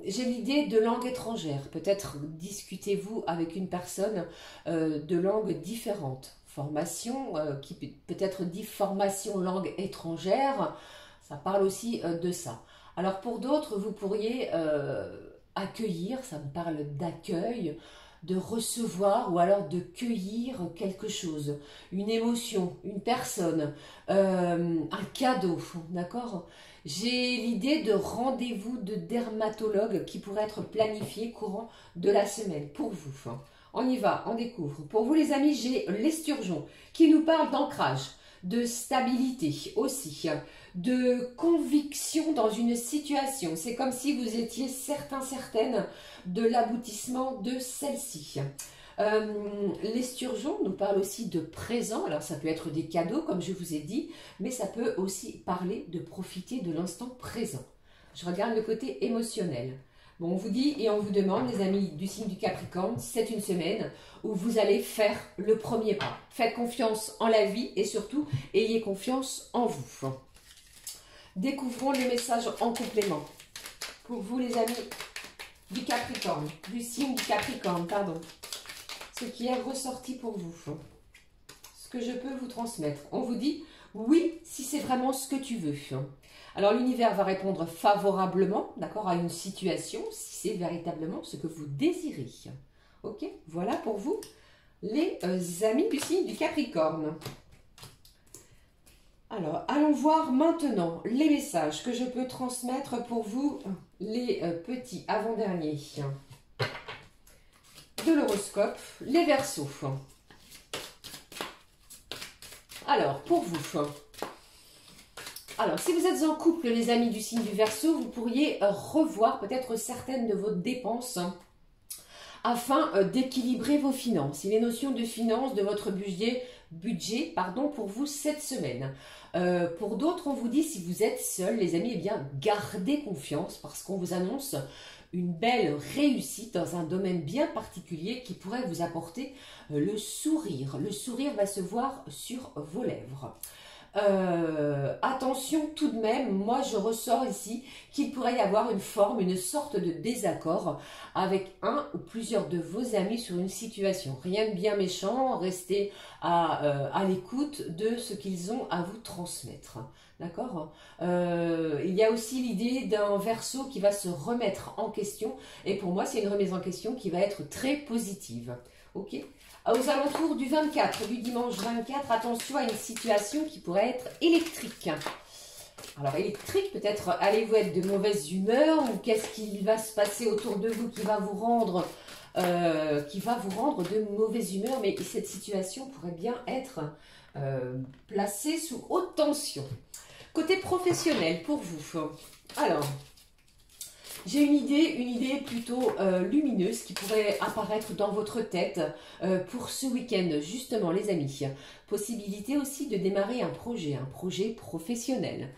J'ai l'idée de langue étrangère. Peut-être discutez-vous avec une personne de langue différente. Formation, qui peut-être dit formation langue étrangère, ça parle aussi de ça. Alors pour d'autres, vous pourriez accueillir, ça me parle d'accueil, de recevoir ou alors de cueillir quelque chose, une émotion, une personne, un cadeau, d'accord? J'ai l'idée de rendez-vous de dermatologue qui pourrait être planifié courant de la semaine pour vous. On y va, on découvre. Pour vous les amis, j'ai l'esturgeon qui nous parle d'ancrage, de stabilité aussi, de conviction dans une situation. C'est comme si vous étiez certaine de l'aboutissement de celle-ci. L'esturgeon nous parle aussi de présent. Alors ça peut être des cadeaux comme je vous ai dit, mais ça peut aussi parler de profiter de l'instant présent. Je regarde le côté émotionnel. Bon, on vous dit et on vous demande, les amis du signe du Capricorne, c'est une semaine où vous allez faire le premier pas. Faites confiance en la vie et surtout, ayez confiance en vous. Découvrons les messages en complément. Pour vous, les amis du Capricorne, du signe du Capricorne, pardon. Ce qui est ressorti pour vous. Ce que je peux vous transmettre. On vous dit, oui, si c'est vraiment ce que tu veux. Alors l'univers va répondre favorablement, d'accord, à une situation, si c'est véritablement ce que vous désirez. Ok, voilà pour vous, les amis du signe du Capricorne. Alors, allons voir maintenant les messages que je peux transmettre pour vous, les petits avant-derniers de l'horoscope, les Verseaux. Alors, pour vous... Alors, si vous êtes en couple, les amis du signe du Verseau, vous pourriez revoir peut-être certaines de vos dépenses afin d'équilibrer vos finances. Et les notions de finances de votre budget pour vous cette semaine. Pour d'autres, on vous dit, si vous êtes seul, les amis, eh bien, gardez confiance parce qu'on vous annonce une belle réussite dans un domaine bien particulier qui pourrait vous apporter le sourire. Le sourire va se voir sur vos lèvres. Attention tout de même, moi je ressors ici qu'il pourrait y avoir une sorte de désaccord avec un ou plusieurs de vos amis sur une situation. Rien de bien méchant, restez à l'écoute de ce qu'ils ont à vous transmettre. D'accord? Il y a aussi l'idée d'un Verseau qui va se remettre en question et pour moi c'est une remise en question qui va être très positive. Ok? Aux alentours du 24, du dimanche 24, attention à une situation qui pourrait être électrique. Alors électrique, peut-être allez-vous être de mauvaise humeur ou qu'est-ce qui va se passer autour de vous qui va vous rendre de mauvaise humeur, mais cette situation pourrait bien être placée sous haute tension. Côté professionnel, pour vous, alors... J'ai une idée plutôt lumineuse qui pourrait apparaître dans votre tête pour ce week-end, justement les amis. Possibilité aussi de démarrer un projet professionnel.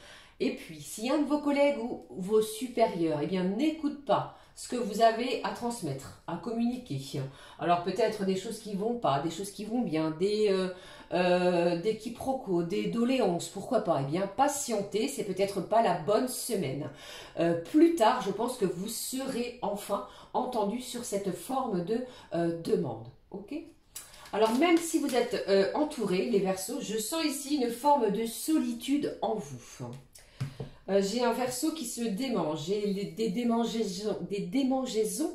Et puis, si un de vos collègues ou vos supérieurs n'écoute pas ce que vous avez à transmettre, à communiquer. Alors peut-être des choses qui vont pas, des choses qui vont bien, des quiproquos, des doléances, pourquoi pas. Eh bien, patientez, c'est peut-être pas la bonne semaine. Plus tard, je pense que vous serez enfin entendu sur cette forme de demande. Ok ? Alors même si vous êtes entourés, les Verseaux, je sens ici une forme de solitude en vous. J'ai un Verseau qui se démange, j'ai des démangeaisons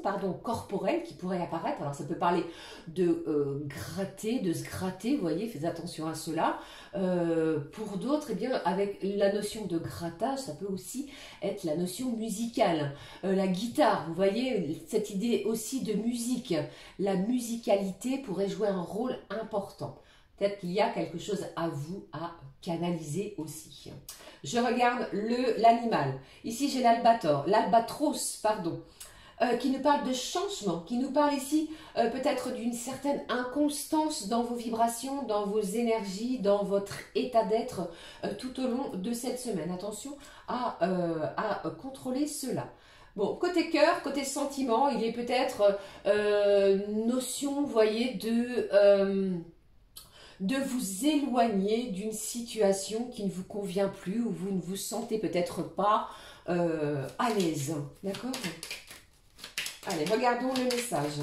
pardon, corporelles qui pourraient apparaître. Alors ça peut parler de gratter, de se gratter, vous voyez, faites attention à cela. Pour d'autres, eh bien, avec la notion de grattage, ça peut aussi être la notion musicale. La guitare, vous voyez, cette idée aussi de musique. La musicalité pourrait jouer un rôle important. Peut-être qu'il y a quelque chose à vous à canaliser aussi. Je regarde l'animal. Ici, j'ai l'albatros, pardon, qui nous parle de changement, qui nous parle ici peut-être d'une certaine inconstance dans vos vibrations, dans vos énergies, dans votre état d'être tout au long de cette semaine. Attention à contrôler cela. Bon, côté cœur, côté sentiment, il est peut-être notion, vous voyez, de vous éloigner d'une situation qui ne vous convient plus ou vous ne vous sentez peut-être pas à l'aise. D'accord? Allez, regardons le message.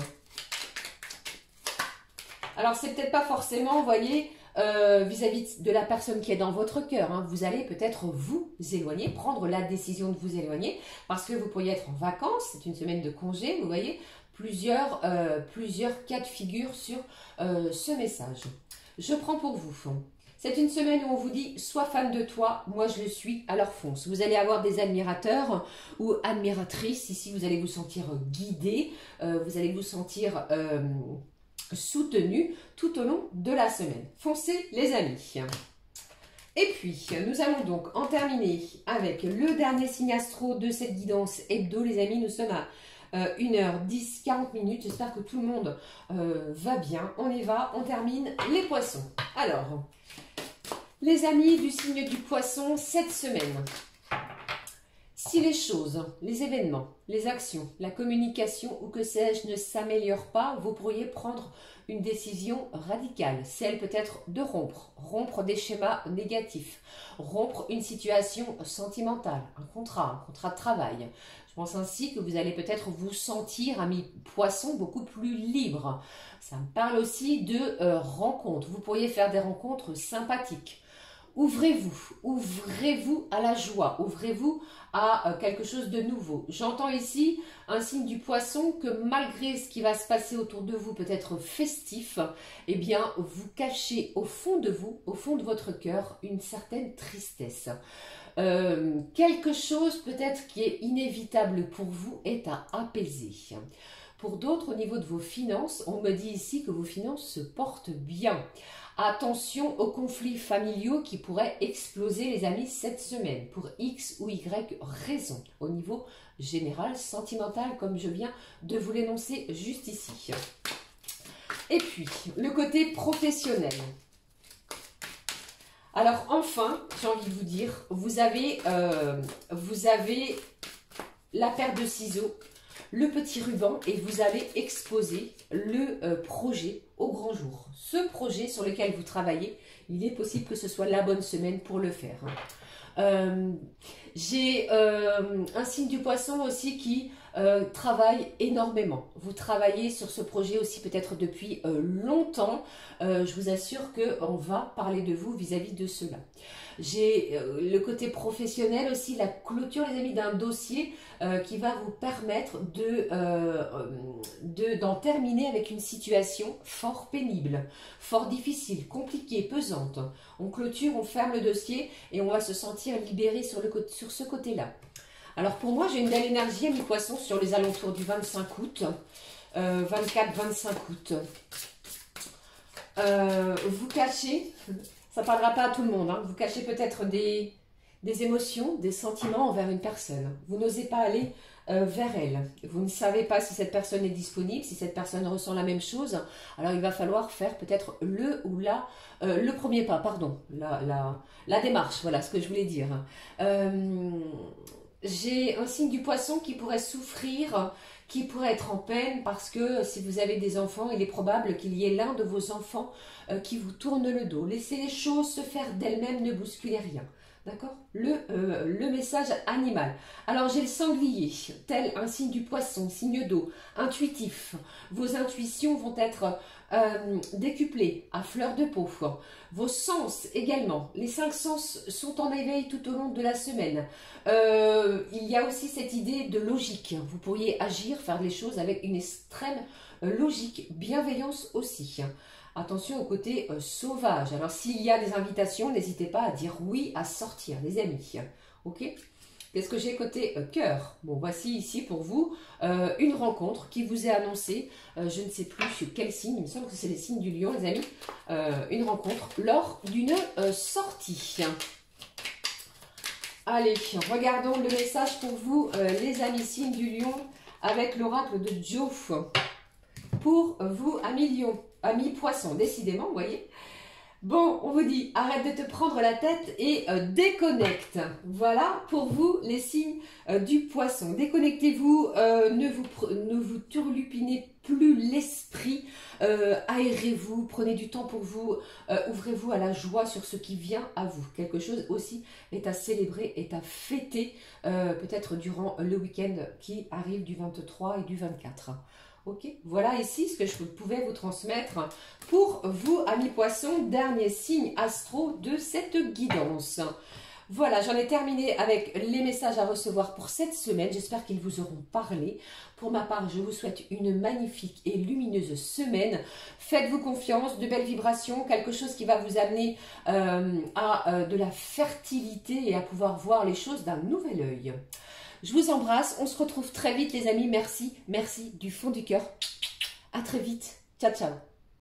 Alors, c'est peut-être pas forcément, vous voyez, vis-à-vis de la personne qui est dans votre cœur. Hein. Vous allez peut-être vous éloigner, prendre la décision de vous éloigner parce que vous pourriez être en vacances, c'est une semaine de congé, vous voyez, plusieurs cas de figure sur ce message. Je prends pour vous. C'est une semaine où on vous dit « Sois fan de toi, moi je le suis, alors fonce ». Vous allez avoir des admirateurs ou admiratrices. Ici, vous allez vous sentir guidé, vous allez vous sentir soutenu tout au long de la semaine. Foncez les amis. Et puis, nous allons donc en terminer avec le dernier signe astro de cette guidance hebdo. Les amis, nous sommes à 1h10, 40 minutes. J'espère que tout le monde va bien. On y va, on termine les poissons. Alors, les amis du signe du poisson, cette semaine, si les choses, les événements, les actions, la communication ou que sais-je ne s'améliorent pas, vous pourriez prendre une décision radicale. Celle peut-être de rompre des schémas négatifs, rompre une situation sentimentale, un contrat de travail. Je pense ainsi que vous allez peut-être vous sentir, ami poisson, beaucoup plus libre. Ça me parle aussi de rencontres. Vous pourriez faire des rencontres sympathiques. Ouvrez-vous à la joie, ouvrez-vous à quelque chose de nouveau. J'entends ici un signe du poisson que malgré ce qui va se passer autour de vous, peut-être festif, eh bien, vous cachez au fond de vous, au fond de votre cœur, une certaine tristesse. Quelque chose peut-être qui est inévitable pour vous est à apaiser. Pour d'autres, au niveau de vos finances, on me dit ici que vos finances se portent bien. Attention aux conflits familiaux qui pourraient exploser, les amis, cette semaine, pour X ou Y raison, au niveau général, sentimental, comme je viens de vous l'énoncer juste ici. Et puis, le côté professionnel. Alors, enfin, j'ai envie de vous dire, vous avez la paire de ciseaux, le petit ruban et vous allez exposer le projet au grand jour. Ce projet sur lequel vous travaillez, il est possible que ce soit la bonne semaine pour le faire. J'ai un signe du poisson aussi qui travaille énormément. Vous travaillez sur ce projet aussi peut-être depuis longtemps. Je vous assure qu'on va parler de vous vis-à-vis de cela. J'ai le côté professionnel aussi, la clôture, les amis, d'un dossier qui va vous permettre d'en terminer avec une situation fort pénible, fort difficile, compliquée, pesante. On clôture, on ferme le dossier et on va se sentir libéré sur ce côté-là. Alors pour moi, j'ai une belle énergie à mi-poisson sur les alentours du 25 août, 24-25 août. Vous cachez, ça ne parlera pas à tout le monde, hein, vous cachez peut-être des émotions, des sentiments envers une personne. Vous n'osez pas aller vers elle. Vous ne savez pas si cette personne est disponible, si cette personne ressent la même chose. Alors il va falloir faire peut-être le premier pas, pardon, la démarche, voilà ce que je voulais dire. j'ai un signe du poisson qui pourrait souffrir, qui pourrait être en peine parce que si vous avez des enfants, il est probable qu'il y ait l'un de vos enfants qui vous tourne le dos. Laissez les choses se faire d'elles-mêmes, ne bousculez rien. D'accord, le message animal. Alors j'ai le sanglier, tel un signe du poisson, signe d'eau, intuitif. Vos intuitions vont être décuplées à fleur de peau. Vos sens également. Les 5 sens sont en éveil tout au long de la semaine. Il y a aussi cette idée de logique. Vous pourriez agir, faire les choses avec une extrême logique, bienveillance aussi. Attention au côté sauvage. Alors, s'il y a des invitations, n'hésitez pas à dire oui, à sortir, les amis. Ok? Qu'est-ce que j'ai côté cœur? Bon, voici ici pour vous une rencontre qui vous est annoncée. Je ne sais plus quel signe, il me semble que c'est les signes du lion, les amis. Une rencontre lors d'une sortie. Allez, regardons le message pour vous, les amis signes du lion, avec l'oracle de Joe. Pour vous, amis poisson, décidément, vous voyez. Bon, on vous dit, arrête de te prendre la tête et déconnecte. Voilà pour vous les signes du poisson. Déconnectez-vous, ne vous turlupinez plus l'esprit, aérez-vous, prenez du temps pour vous, ouvrez-vous à la joie sur ce qui vient à vous. Quelque chose aussi est à célébrer, est à fêter, peut-être durant le week-end qui arrive du 23 et du 24. Ok, voilà ici ce que je pouvais vous transmettre pour vous, amis poissons, dernier signe astro de cette guidance. Voilà, j'en ai terminé avec les messages à recevoir pour cette semaine. J'espère qu'ils vous auront parlé. Pour ma part, je vous souhaite une magnifique et lumineuse semaine. Faites-vous confiance, de belles vibrations, quelque chose qui va vous amener à de la fertilité et à pouvoir voir les choses d'un nouvel œil. Je vous embrasse, on se retrouve très vite les amis, merci du fond du cœur. À très vite, ciao ciao.